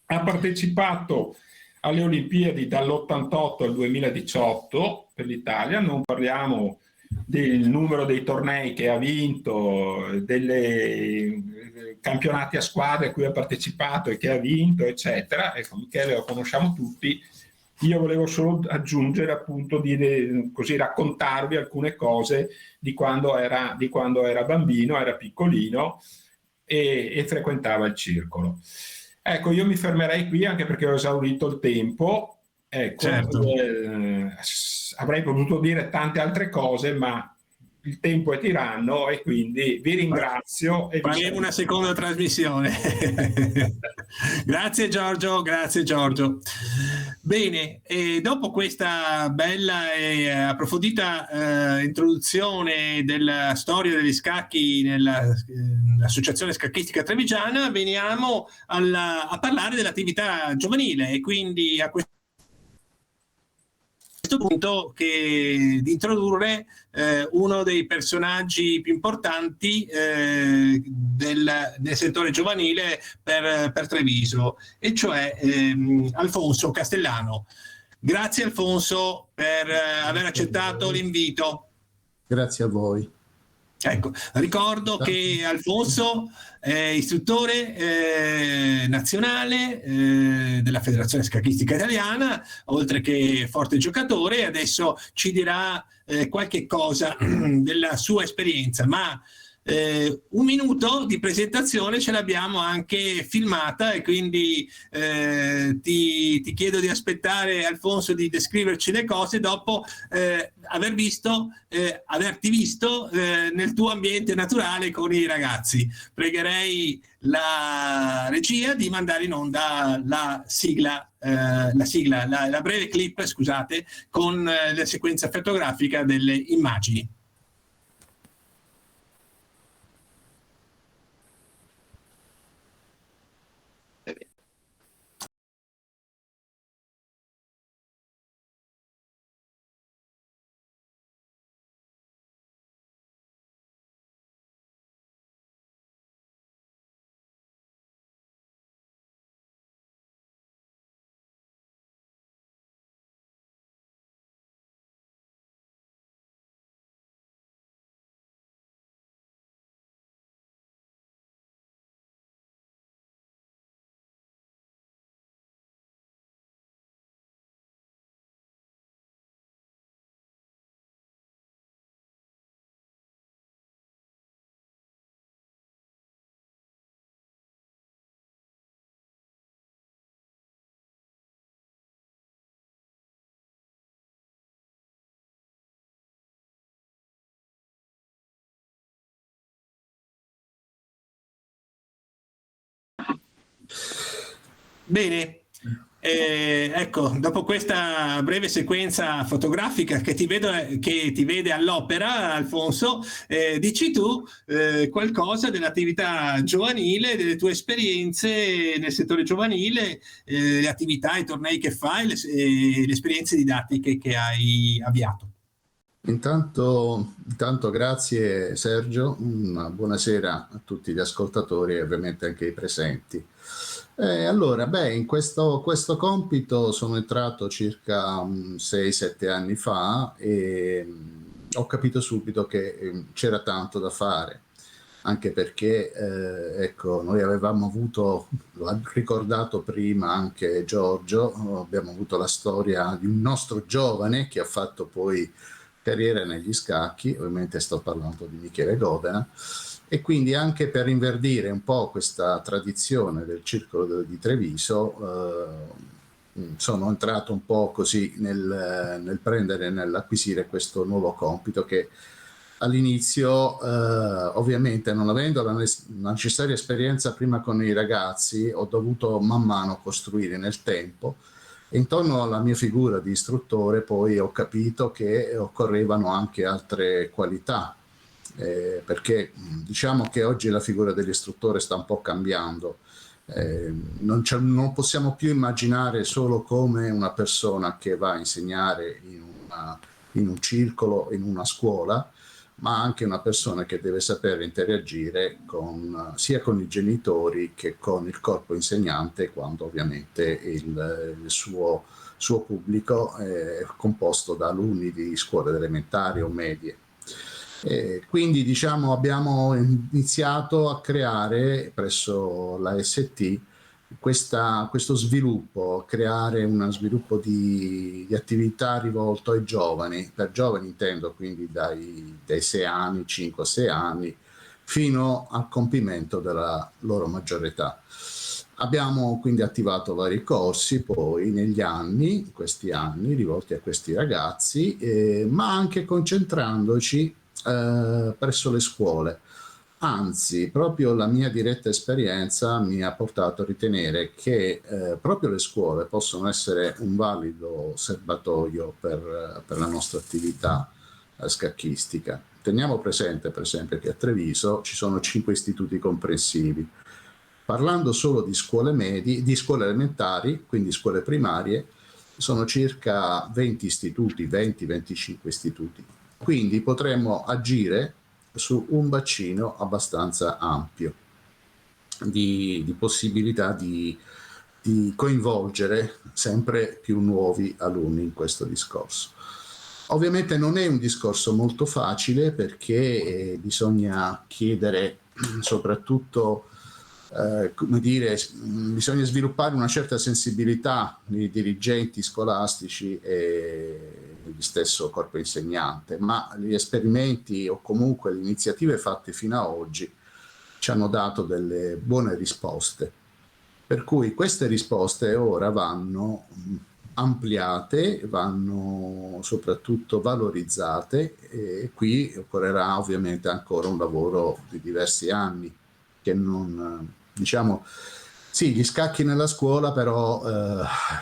Ha partecipato alle Olimpiadi dall'88 al 2018 per l'Italia, non parliamo del numero dei tornei che ha vinto, dei campionati a squadre a cui ha partecipato e che ha vinto, eccetera. Ecco, Michele lo conosciamo tutti. Io volevo solo aggiungere, appunto, così raccontarvi alcune cose di quando era bambino, era piccolino e frequentava il circolo. Ecco, io mi fermerei qui anche perché ho esaurito il tempo. Ecco, certo. Avrei potuto dire tante altre cose, ma il tempo è tiranno e quindi vi ringrazio. Faremo una seconda trasmissione. Grazie Giorgio, grazie Giorgio. Bene, e dopo questa bella e approfondita introduzione della storia degli scacchi nell'Associazione Scacchistica Trevigiana, veniamo a parlare dell'attività giovanile e quindi a questo punto di introdurre uno dei personaggi più importanti del settore giovanile per Treviso, e cioè Alfonso Castellano. Grazie Alfonso per aver accettato l'invito. Grazie a voi. Ecco, ricordo che Alfonso è istruttore nazionale della Federazione Scacchistica Italiana, oltre che forte giocatore. Adesso ci dirà qualche cosa della sua esperienza, ma un minuto di presentazione ce l'abbiamo anche filmata, e quindi ti chiedo di aspettare, Alfonso, di descriverci le cose dopo averti visto nel tuo ambiente naturale con i ragazzi. Pregherei la regia di mandare in onda la breve clip, scusate, con la sequenza fotografica delle immagini. Bene, ecco, dopo questa breve sequenza fotografica che ti vede all'opera, Alfonso, dici tu qualcosa dell'attività giovanile, delle tue esperienze nel settore giovanile, le attività, i tornei che fai, le esperienze didattiche che hai avviato. Intanto grazie Sergio, una buonasera a tutti gli ascoltatori e ovviamente anche ai presenti. Allora, in questo compito sono entrato circa 6-7 anni fa e ho capito subito che c'era tanto da fare, anche perché ecco, noi avevamo avuto, lo ha ricordato prima anche Giorgio, abbiamo avuto la storia di un nostro giovane che ha fatto poi carriera negli scacchi, ovviamente sto parlando di Michele Godena, e quindi anche per inverdire un po' questa tradizione del Circolo di Treviso sono entrato un po' così nel prendere, nell'acquisire questo nuovo compito che all'inizio ovviamente, non avendo la necessaria esperienza prima con i ragazzi, ho dovuto man mano costruire nel tempo. Intorno alla mia figura di istruttore poi ho capito che occorrevano anche altre qualità, perché diciamo che oggi la figura dell'istruttore sta un po' cambiando. Non possiamo più immaginare solo come una persona che va a insegnare in un circolo, in una scuola, ma anche una persona che deve saper interagire sia con i genitori che con il corpo insegnante, quando ovviamente il suo pubblico è composto da alunni di scuole elementari o medie. Quindi diciamo abbiamo iniziato a creare presso la ST questo sviluppo, creare uno sviluppo di attività rivolto ai giovani, per giovani intendo quindi dai 6 anni, 5-6 anni, fino al compimento della loro maggiore età. Abbiamo quindi attivato vari corsi poi negli anni, in questi anni, rivolti a questi ragazzi, ma anche concentrandoci presso le scuole. Anzi, proprio la mia diretta esperienza mi ha portato a ritenere che proprio le scuole possono essere un valido serbatoio per la nostra attività scacchistica. Teniamo presente, per esempio, che a Treviso ci sono 5 istituti comprensivi. Parlando solo di scuole medie, di scuole elementari, quindi scuole primarie, sono circa 20 istituti, 20-25 istituti. Quindi potremmo agire su un bacino abbastanza ampio di possibilità di coinvolgere sempre più nuovi alunni in questo discorso. Ovviamente non è un discorso molto facile perché bisogna chiedere soprattutto, come dire, bisogna sviluppare una certa sensibilità nei dirigenti scolastici e gli stesso corpo insegnante, ma gli esperimenti o comunque le iniziative fatte fino ad oggi ci hanno dato delle buone risposte. Per cui queste risposte ora vanno ampliate, vanno soprattutto valorizzate e qui occorrerà ovviamente ancora un lavoro di diversi anni che non, diciamo, sì, gli scacchi nella scuola, però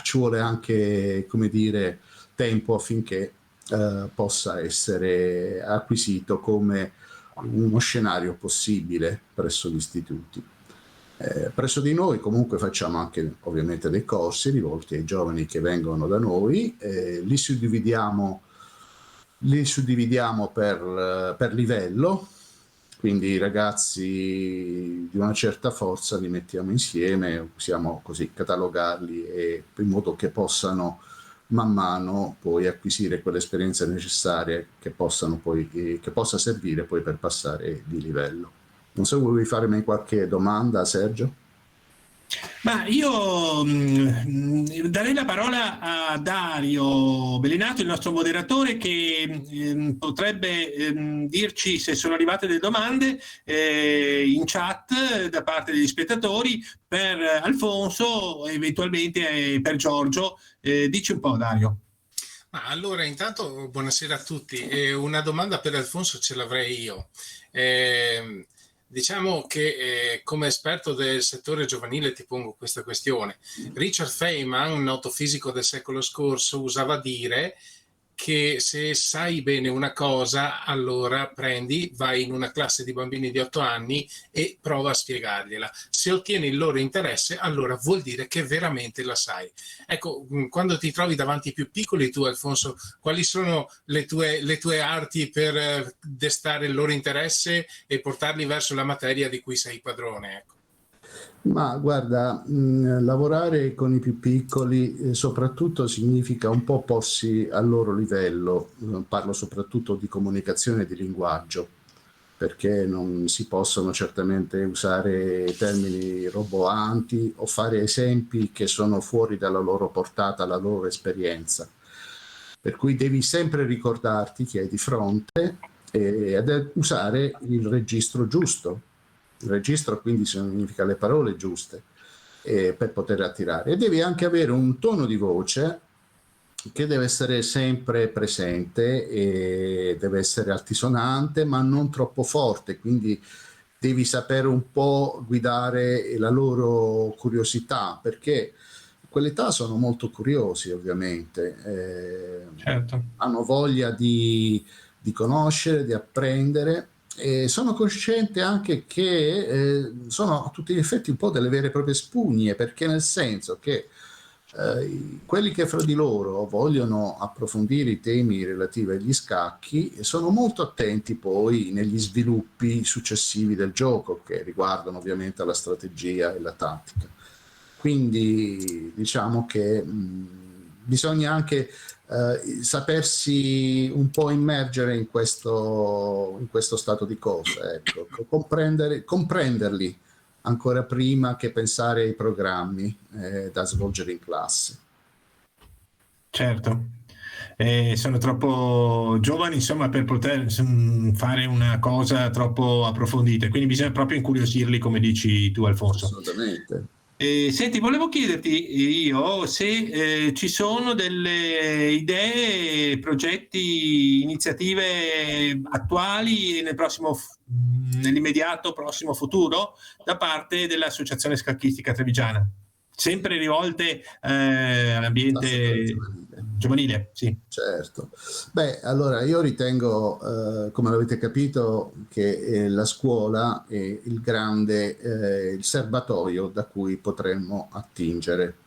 ci vuole anche, come dire, tempo affinché possa essere acquisito come uno scenario possibile presso gli istituti. Presso di noi comunque facciamo anche ovviamente dei corsi rivolti ai giovani che vengono da noi, li suddividiamo per livello, quindi i ragazzi di una certa forza li mettiamo insieme, possiamo così catalogarli in modo che possano man mano poi acquisire quell'esperienza necessaria che possa servire poi per passare di livello. Non so, vuoi farmi qualche domanda, Sergio? Ma io darei la parola a Dario Belinato, il nostro moderatore, che potrebbe dirci se sono arrivate delle domande in chat da parte degli spettatori per Alfonso, eventualmente per Giorgio. Dici un po', Dario. Ma allora, intanto buonasera a tutti. Una domanda per Alfonso ce l'avrei io. Diciamo che come esperto del settore giovanile ti pongo questa questione. Richard Feynman, un noto fisico del secolo scorso, usava dire che se sai bene una cosa, allora vai in una classe di bambini di 8 anni e prova a spiegargliela. Se ottieni il loro interesse, allora vuol dire che veramente la sai. Ecco, quando ti trovi davanti ai più piccoli, tu Alfonso, quali sono le tue arti per destare il loro interesse e portarli verso la materia di cui sei padrone? Ecco. Ma guarda, lavorare con i più piccoli soprattutto significa un po' porsi al loro livello, parlo soprattutto di comunicazione e di linguaggio, perché non si possono certamente usare termini roboanti o fare esempi che sono fuori dalla loro portata, dalla loro esperienza. Per cui devi sempre ricordarti chi hai di fronte ed usare il registro giusto. Il registro quindi significa le parole giuste per poter attirare, e devi anche avere un tono di voce che deve essere sempre presente e deve essere altisonante ma non troppo forte, quindi devi sapere un po' guidare la loro curiosità, perché a quell'età sono molto curiosi ovviamente, Certo. hanno voglia di conoscere, di apprendere. E sono cosciente anche che sono a tutti gli effetti un po' delle vere e proprie spugne, perché nel senso che quelli che fra di loro vogliono approfondire i temi relativi agli scacchi sono molto attenti poi negli sviluppi successivi del gioco, che riguardano ovviamente la strategia e la tattica. Quindi diciamo che bisogna anche sapersi un po' immergere in questo stato di cose, ecco. Comprenderli ancora prima che pensare ai programmi da svolgere in classe. Certo. Sono troppo giovani, insomma, per poter fare una cosa troppo approfondita, quindi bisogna proprio incuriosirli, come dici tu, Alfonso. Assolutamente. Senti, volevo chiederti io se ci sono delle idee, progetti, iniziative attuali nell'immediato prossimo futuro da parte dell'Associazione Scacchistica Trevigiana, sempre rivolte all'ambiente giovanile, sì. Certo. Beh, allora io ritengo, come l'avete capito, che la scuola è il serbatoio da cui potremmo attingere.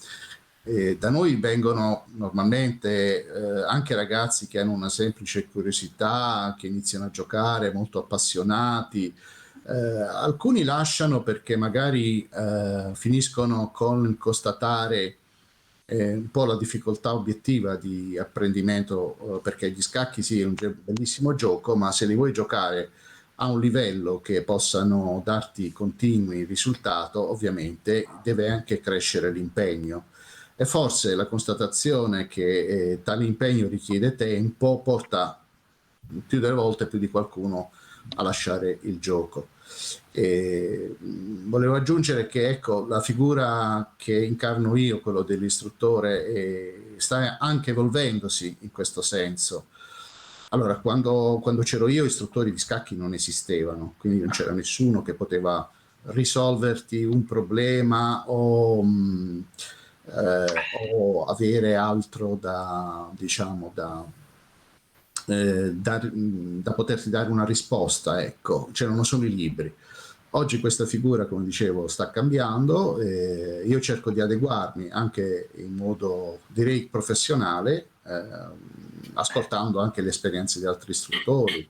Da noi vengono normalmente anche ragazzi che hanno una semplice curiosità, che iniziano a giocare, molto appassionati. Alcuni lasciano perché magari finiscono con il constatare un po' la difficoltà obiettiva di apprendimento, perché gli scacchi sì, è un bellissimo gioco, ma se li vuoi giocare a un livello che possano darti continui risultati, ovviamente deve anche crescere l'impegno. E forse la constatazione che tale impegno richiede tempo porta più delle volte, più di qualcuno, a lasciare il gioco. E volevo aggiungere che, ecco, la figura che incarno io, quello dell'istruttore, sta anche evolvendosi in questo senso. Allora, quando c'ero io, istruttori di scacchi non esistevano, quindi non c'era nessuno che poteva risolverti un problema o avere altro da, diciamo, da poterti dare una risposta, ecco, c'erano solo i libri. Oggi questa figura, come dicevo, sta cambiando, io cerco di adeguarmi anche in modo, direi, professionale, ascoltando anche le esperienze di altri istruttori,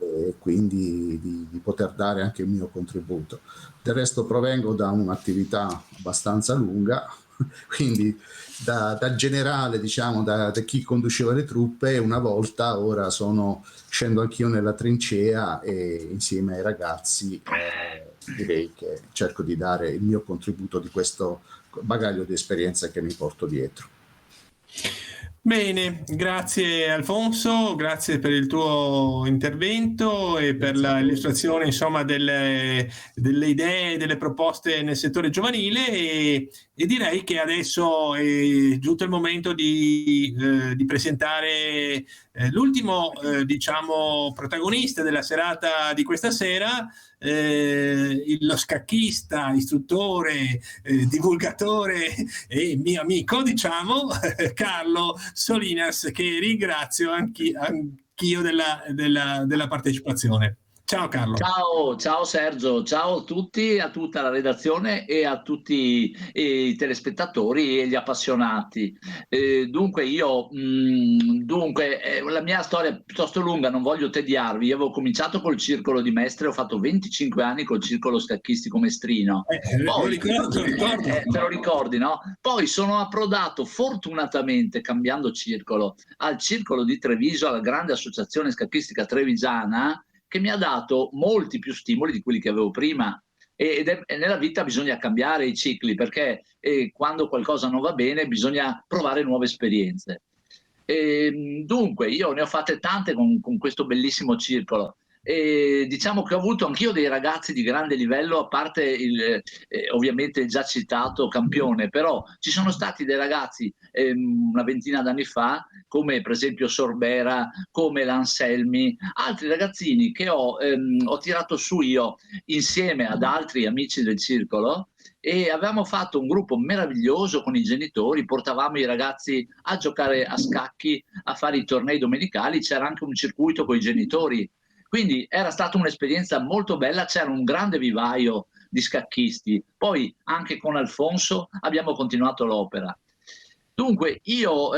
e quindi di poter dare anche il mio contributo. Del resto provengo da un'attività abbastanza lunga, quindi da generale, diciamo, da chi conduceva le truppe una volta, ora scendo anch'io nella trincea e insieme ai ragazzi direi che cerco di dare il mio contributo di questo bagaglio di esperienza che mi porto dietro. Bene, grazie Alfonso, grazie per il tuo intervento e per l'illustrazione, insomma, delle idee, delle proposte nel settore giovanile, e direi che adesso è giunto il momento di presentare l'ultimo, diciamo, protagonista della serata di questa sera, lo scacchista, istruttore, divulgatore e mio amico, diciamo, Carlo Solinas, che ringrazio anch'io della partecipazione. Ciao Carlo. Ciao Sergio, ciao a tutti, a tutta la redazione e a tutti i telespettatori e gli appassionati. Dunque la mia storia è piuttosto lunga, non voglio tediarvi. Io avevo cominciato col circolo di Mestre, ho fatto 25 anni col circolo scacchistico mestrino. Poi, ricordo. Te lo ricordi, no? Poi sono approdato fortunatamente, cambiando circolo, al circolo di Treviso, alla grande associazione scacchistica trevigiana, che mi ha dato molti più stimoli di quelli che avevo prima. E nella vita bisogna cambiare i cicli, perché quando qualcosa non va bene bisogna provare nuove esperienze. Dunque io ne ho fatte tante con questo bellissimo circolo. Diciamo che ho avuto anch'io dei ragazzi di grande livello, a parte ovviamente il già citato Campione, però ci sono stati dei ragazzi una ventina d'anni fa, come per esempio Sorbera, come l'Anselmi, altri ragazzini che ho tirato su io insieme ad altri amici del circolo, e avevamo fatto un gruppo meraviglioso con i genitori, portavamo i ragazzi a giocare a scacchi, a fare i tornei domenicali, c'era anche un circuito con i genitori. Quindi era stata un'esperienza molto bella, c'era un grande vivaio di scacchisti. Poi anche con Alfonso abbiamo continuato l'opera. Dunque io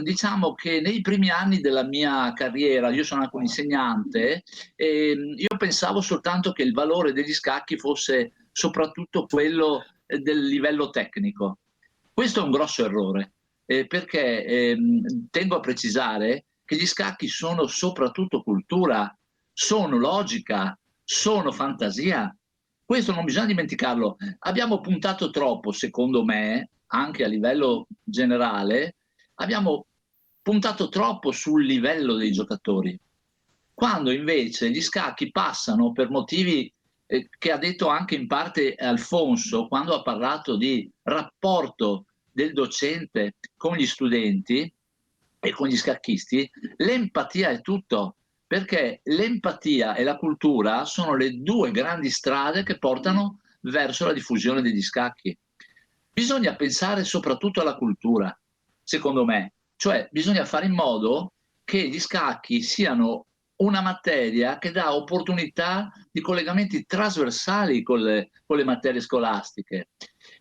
diciamo che nei primi anni della mia carriera, io sono anche un insegnante, io pensavo soltanto che il valore degli scacchi fosse soprattutto quello del livello tecnico. Questo è un grosso errore, perché tengo a precisare che gli scacchi sono soprattutto cultura, sono logica, sono fantasia. Questo non bisogna dimenticarlo. Abbiamo puntato troppo, secondo me, anche a livello generale, abbiamo puntato troppo sul livello dei giocatori, quando invece gli scacchi passano per motivi che ha detto anche in parte Alfonso quando ha parlato di rapporto del docente con gli studenti e con gli scacchisti. L'empatia è tutto, perché l'empatia e la cultura sono le due grandi strade che portano verso la diffusione degli scacchi. Bisogna pensare soprattutto alla cultura, secondo me, cioè bisogna fare in modo che gli scacchi siano una materia che dà opportunità di collegamenti trasversali con le materie scolastiche.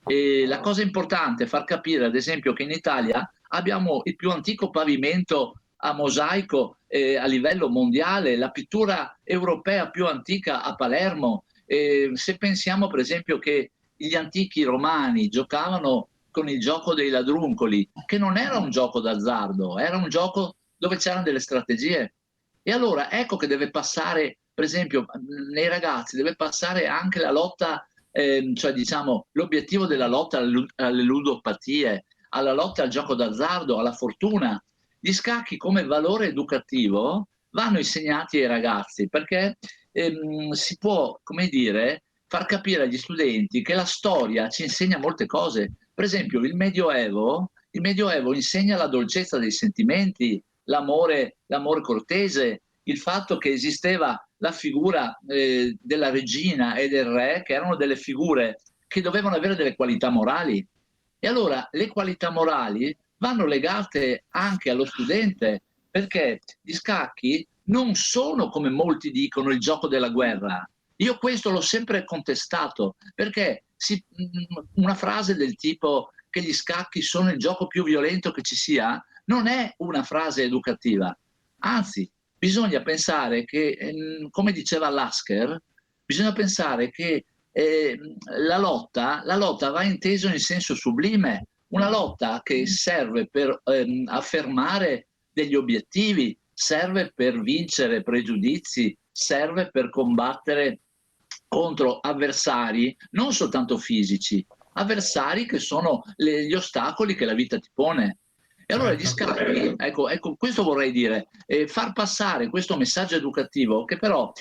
E la cosa importante è far capire, ad esempio, che in Italia abbiamo il più antico pavimento a mosaico a livello mondiale, la pittura europea più antica a Palermo. Se pensiamo per esempio che gli antichi romani giocavano con il gioco dei ladruncoli, che non era un gioco d'azzardo, era un gioco dove c'erano delle strategie. E allora ecco che deve passare, per esempio, nei ragazzi deve passare anche la lotta, cioè diciamo l'obiettivo della lotta alle ludopatie, alla lotta al gioco d'azzardo, alla fortuna. Gli scacchi come valore educativo vanno insegnati ai ragazzi, perché si può, come dire, far capire agli studenti che la storia ci insegna molte cose. Per esempio il Medioevo insegna la dolcezza dei sentimenti, l'amore cortese, il fatto che esisteva la figura della regina e del re, che erano delle figure che dovevano avere delle qualità morali. E allora le qualità morali vanno legate anche allo studente, perché gli scacchi non sono, come molti dicono, il gioco della guerra. Io questo l'ho sempre contestato, perché una frase del tipo che gli scacchi sono il gioco più violento che ci sia non è una frase educativa. Anzi, bisogna pensare che, come diceva Lasker, bisogna pensare che la lotta va intesa in senso sublime, una lotta che serve per affermare degli obiettivi, serve per vincere pregiudizi, serve per combattere contro avversari non soltanto fisici, avversari che sono gli ostacoli che la vita ti pone. E allora gli scacchi, ecco, questo vorrei dire, far passare questo messaggio educativo, che però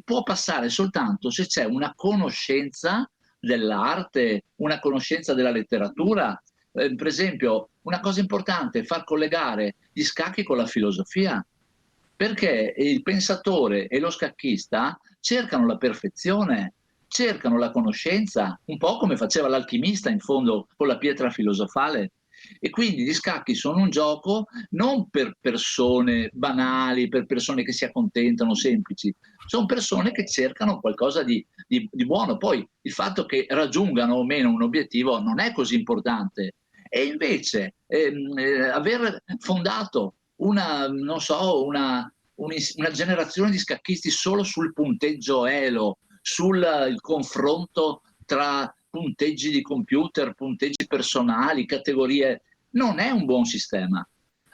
può passare soltanto se c'è una conoscenza dell'arte, una conoscenza della letteratura. Per esempio, una cosa importante è far collegare gli scacchi con la filosofia, perché il pensatore e lo scacchista cercano la perfezione, cercano la conoscenza, un po' come faceva l'alchimista in fondo con la pietra filosofale. E quindi gli scacchi sono un gioco non per persone banali, per persone che si accontentano, semplici, sono persone che cercano qualcosa di buono. Poi il fatto che raggiungano o meno un obiettivo non è così importante. E invece aver fondato una generazione di scacchisti solo sul punteggio elo, sul confronto tra punteggi di computer, punteggi personali, categorie, non è un buon sistema.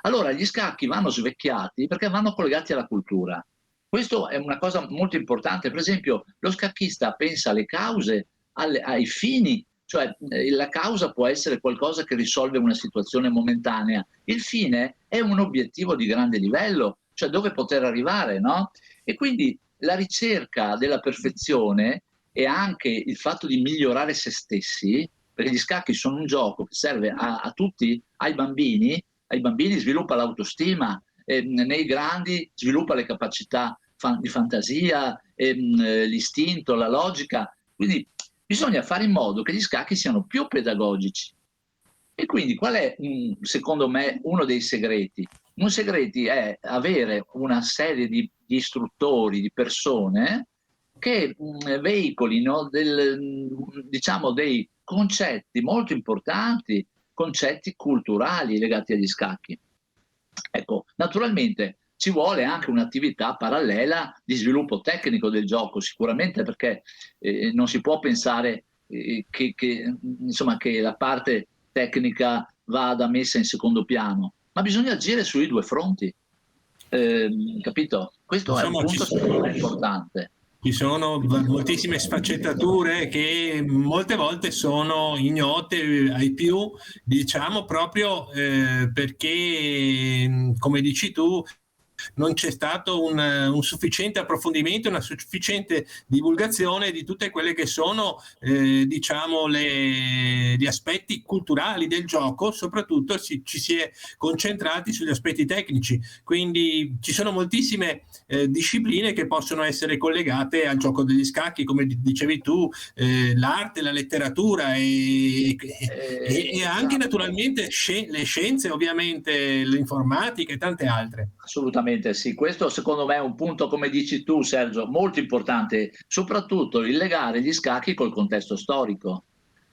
Allora gli scacchi vanno svecchiati perché vanno collegati alla cultura. Questo è una cosa molto importante. Per esempio, lo scacchista pensa alle cause, ai fini, cioè la causa può essere qualcosa che risolve una situazione momentanea. Il fine è un obiettivo di grande livello, cioè dove poter arrivare, no? E quindi la ricerca della perfezione e anche il fatto di migliorare se stessi, perché gli scacchi sono un gioco che serve a tutti, ai bambini sviluppa l'autostima, nei grandi sviluppa le capacità di fantasia, l'istinto, la logica. Quindi bisogna fare in modo che gli scacchi siano più pedagogici. E quindi qual è, secondo me, uno dei segreti? Un segreto è avere una serie di istruttori, di persone che veicolino diciamo dei concetti molto importanti, concetti culturali legati agli scacchi. Ecco, naturalmente ci vuole anche un'attività parallela di sviluppo tecnico del gioco, sicuramente, perché non si può pensare che la parte tecnica vada messa in secondo piano, ma bisogna agire sui due fronti, capito? Questo è un punto secondo me importante. Ci sono moltissime sfaccettature che molte volte sono ignote ai più, diciamo proprio perché, come dici tu, non c'è stato un sufficiente approfondimento, una sufficiente divulgazione di tutte quelle che sono diciamo gli aspetti culturali del gioco. Soprattutto ci si è concentrati sugli aspetti tecnici, quindi ci sono moltissime discipline che possono essere collegate al gioco degli scacchi, come dicevi tu, l'arte, la letteratura e anche naturalmente le scienze, ovviamente l'informatica e tante altre. Assolutamente sì, questo secondo me è un punto, come dici tu Sergio, molto importante, soprattutto il legare gli scacchi col contesto storico,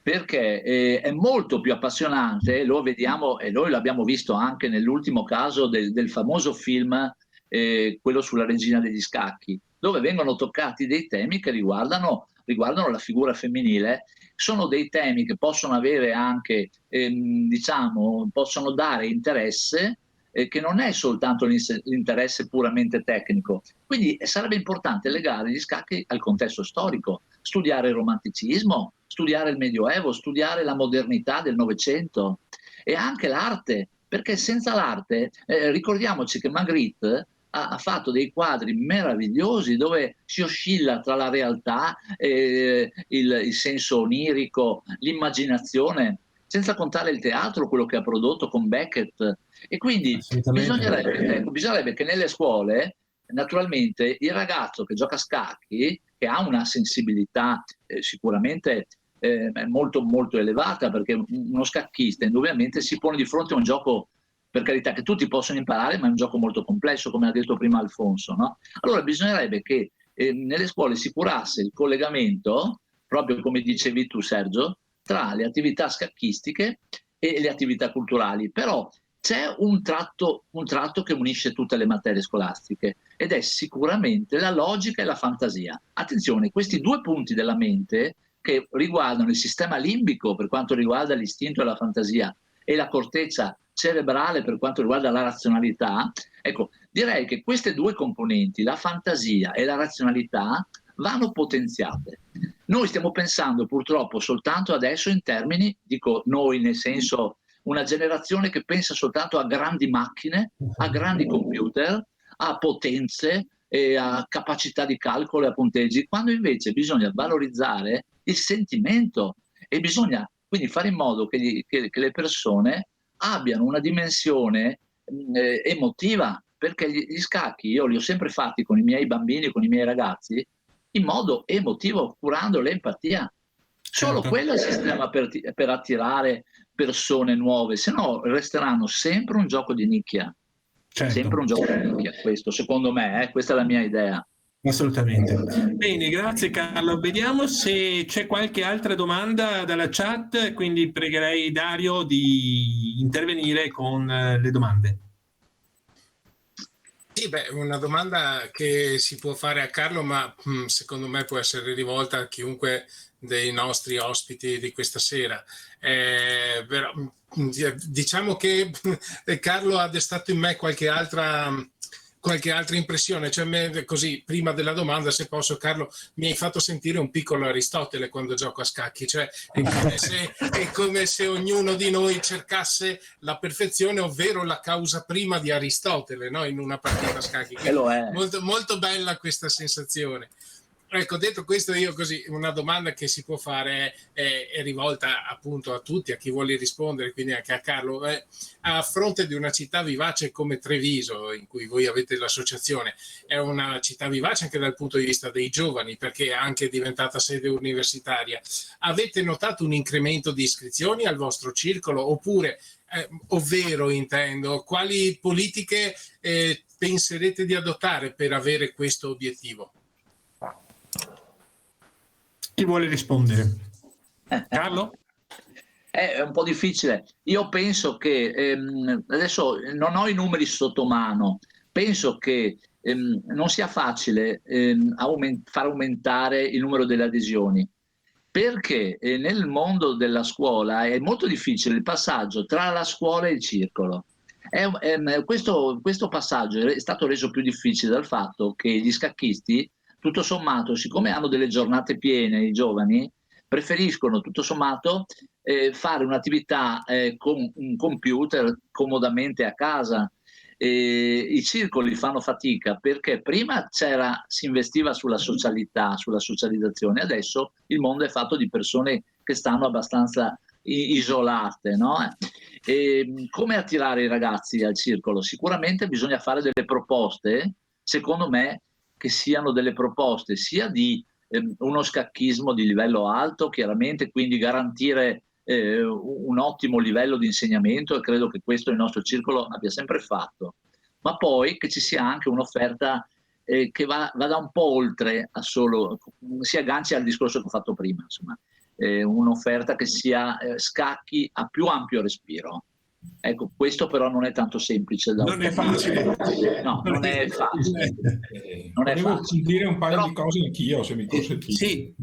perché è molto più appassionante, lo vediamo e noi l'abbiamo visto anche nell'ultimo caso del famoso film, quello sulla regina degli scacchi, dove vengono toccati dei temi che riguardano riguardano la figura femminile, sono dei temi che possono avere anche, diciamo, possono dare interesse, che non è soltanto l'interesse puramente tecnico. Quindi sarebbe importante legare gli scacchi al contesto storico, studiare il romanticismo, studiare il Medioevo, studiare la modernità del Novecento e anche l'arte, perché senza l'arte, ricordiamoci che Magritte ha fatto dei quadri meravigliosi dove si oscilla tra la realtà, il senso onirico, l'immaginazione, senza contare il teatro, quello che ha prodotto con Beckett. E quindi bisognerebbe che nelle scuole, naturalmente, il ragazzo che gioca a scacchi, che ha una sensibilità sicuramente molto, molto elevata, perché uno scacchista indubbiamente si pone di fronte a un gioco, per carità, che tutti possono imparare, ma è un gioco molto complesso, come ha detto prima Alfonso, no? Allora bisognerebbe che nelle scuole si curasse il collegamento, proprio come dicevi tu Sergio, tra le attività scacchistiche e le attività culturali. Però c'è un tratto che unisce tutte le materie scolastiche, ed è sicuramente la logica e la fantasia. Attenzione, questi due punti della mente, che riguardano il sistema limbico per quanto riguarda l'istinto e la fantasia, e la corteccia cerebrale per quanto riguarda la razionalità, ecco, direi che queste due componenti, la fantasia e la razionalità, vanno potenziate. Noi stiamo pensando purtroppo soltanto adesso in termini, dico noi nel senso una generazione che pensa soltanto a grandi macchine, a grandi computer, a potenze e a capacità di calcolo e a punteggi, quando invece bisogna valorizzare il sentimento e bisogna quindi fare in modo che le persone abbiano una dimensione emotiva, perché gli scacchi io li ho sempre fatti con i miei bambini, con i miei ragazzi, in modo emotivo, curando l'empatia. Solo quello è il sistema per attirare persone nuove, se no resteranno sempre un gioco di nicchia. Certo. Sempre un gioco di nicchia, questo secondo me, questa è la mia idea. Assolutamente. Bene, grazie Carlo. Vediamo se c'è qualche altra domanda dalla chat, quindi pregherei Dario di intervenire con le domande. Sì, beh, una domanda che si può fare a Carlo, ma secondo me può essere rivolta a chiunque dei nostri ospiti di questa sera. Però, diciamo che Carlo ha destato in me qualche altra impressione, cioè così prima della domanda, se posso, Carlo, mi hai fatto sentire un piccolo Aristotele quando gioco a scacchi, cioè è come se ognuno di noi cercasse la perfezione, ovvero la causa prima di Aristotele, no? In una partita a scacchi. Molto, molto bella questa sensazione. Ecco, detto questo, io così, una domanda che si può fare è rivolta appunto a tutti, a chi vuole rispondere, quindi anche a Carlo. A fronte di una città vivace come Treviso, in cui voi avete l'associazione, è una città vivace anche dal punto di vista dei giovani, perché è anche diventata sede universitaria. Avete notato un incremento di iscrizioni al vostro circolo? Oppure, ovvero intendo, quali politiche penserete di adottare per avere questo obiettivo? Chi vuole rispondere? Carlo? È un po' difficile. Io penso che adesso non ho i numeri sotto mano, penso che non sia facile far aumentare il numero delle adesioni, perché nel mondo della scuola è molto difficile il passaggio tra la scuola e il circolo. Questo passaggio è stato reso più difficile dal fatto che gli scacchisti, tutto sommato, siccome hanno delle giornate piene, i giovani preferiscono tutto sommato fare un'attività con un computer comodamente a casa. I circoli fanno fatica perché prima si investiva sulla socialità, sulla socializzazione, adesso il mondo è fatto di persone che stanno abbastanza isolate, no? Come attirare i ragazzi al circolo? Sicuramente bisogna fare delle proposte, secondo me, che siano delle proposte sia di uno scacchismo di livello alto, chiaramente, quindi garantire un ottimo livello di insegnamento, e credo che questo il nostro circolo abbia sempre fatto, ma poi che ci sia anche un'offerta che vada un po' oltre a solo, si agganci al discorso che ho fatto prima, insomma, un'offerta che sia scacchi a più ampio respiro. Ecco, questo però non è tanto semplice da Non è facile. No, non è facile. Non è Volevo facile. dire un paio Però, di cose anch'io, se mi consentite. Sì,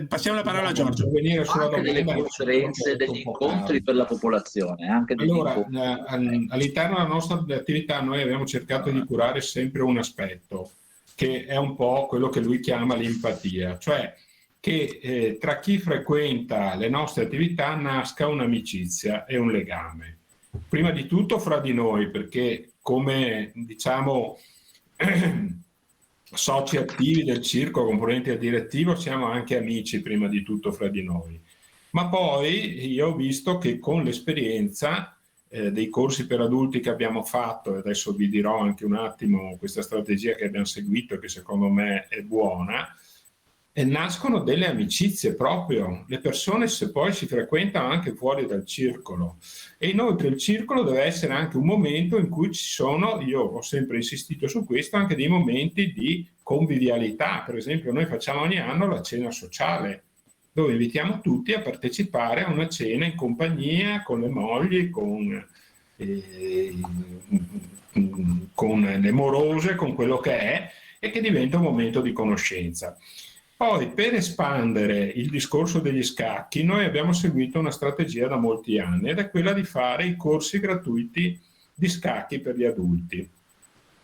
passiamo la parola a Giorgio. Per venire sulla anche delle domanda, conferenze, degli incontri per la popolazione. Anche degli allora, incontri. all'interno della nostra attività noi abbiamo cercato di curare sempre un aspetto, che è un po' quello che lui chiama l'empatia, cioè che tra chi frequenta le nostre attività nasca un'amicizia e un legame. Prima di tutto fra di noi, perché come diciamo soci attivi del circolo, componenti del direttivo, siamo anche amici prima di tutto fra di noi. Ma poi io ho visto che con l'esperienza dei corsi per adulti che abbiamo fatto, e adesso vi dirò anche un attimo questa strategia che abbiamo seguito e che secondo me è buona, e nascono delle amicizie proprio. Le persone se poi si frequentano anche fuori dal circolo, e inoltre il circolo deve essere anche un momento in cui ci sono, io ho sempre insistito su questo, anche dei momenti di convivialità. Per esempio noi facciamo ogni anno la cena sociale, dove invitiamo tutti a partecipare a una cena in compagnia, con le mogli, con le morose, con quello che è, e che diventa un momento di conoscenza. Poi, per espandere il discorso degli scacchi, noi abbiamo seguito una strategia da molti anni, ed è quella di fare i corsi gratuiti di scacchi per gli adulti.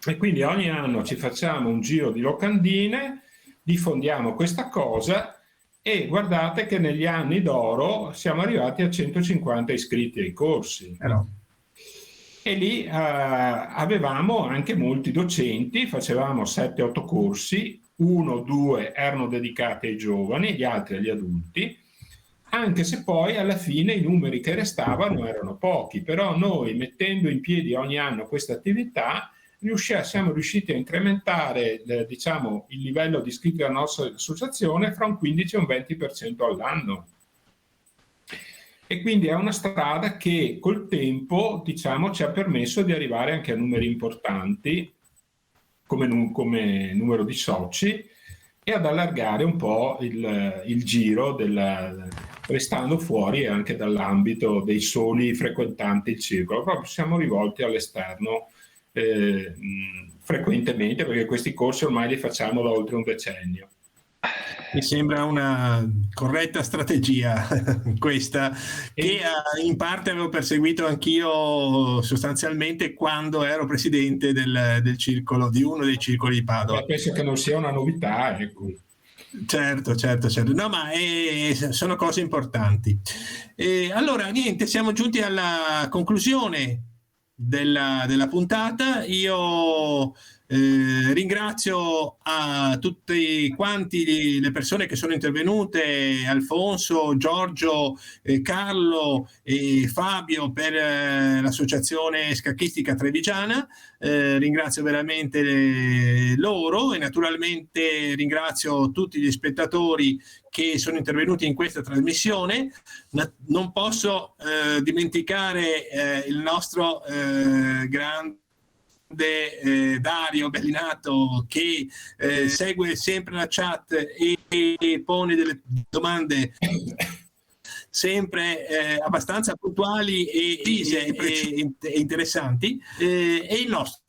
E quindi ogni anno ci facciamo un giro di locandine, diffondiamo questa cosa, e guardate che negli anni d'oro siamo arrivati a 150 iscritti ai corsi. E lì avevamo anche molti docenti, facevamo 7-8 corsi, 1-2 erano dedicati ai giovani, gli altri agli adulti, anche se poi alla fine i numeri che restavano erano pochi. Però noi, mettendo in piedi ogni anno questa attività, siamo riusciti a incrementare diciamo, il livello di iscritti alla nostra associazione fra un 15 e un 20% all'anno. E quindi è una strada che col tempo, diciamo, ci ha permesso di arrivare anche a numeri importanti come numero di soci, e ad allargare un po' il giro, restando fuori anche dall'ambito dei soli frequentanti il circolo. Proprio siamo rivolti all'esterno frequentemente, perché questi corsi ormai li facciamo da oltre un decennio. Mi sembra una corretta strategia questa, che in parte avevo perseguito anch'io sostanzialmente quando ero presidente del circolo, di uno dei circoli di Padova. Penso che non sia una novità, ecco. Certo. No, ma sono cose importanti. Allora, niente, siamo giunti alla conclusione della puntata. Io ringrazio a tutti quanti le persone che sono intervenute, Alfonso, Giorgio, Carlo e Fabio per l'associazione scacchistica trevigiana. Ringrazio veramente loro, e naturalmente ringrazio tutti gli spettatori che sono intervenuti in questa trasmissione. Non posso dimenticare il nostro grande Dario Bellinato, che segue sempre la chat e pone delle domande sempre abbastanza puntuali e interessanti, e il nostro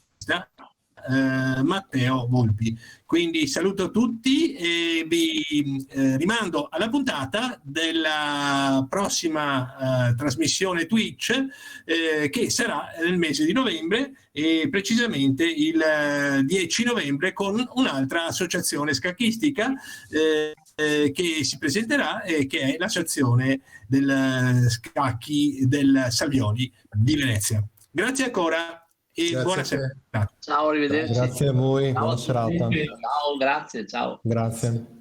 Matteo Volpi. Quindi saluto tutti e vi rimando alla puntata della prossima trasmissione Twitch, che sarà nel mese di novembre, e precisamente il 10 novembre, con un'altra associazione scacchistica che si presenterà, che è l'associazione del scacchi del Salvioli di Venezia. Grazie ancora e buona serata. Ciao, arrivederci. Grazie a voi, Ciao, buona serata. Ciao, grazie, ciao. Grazie.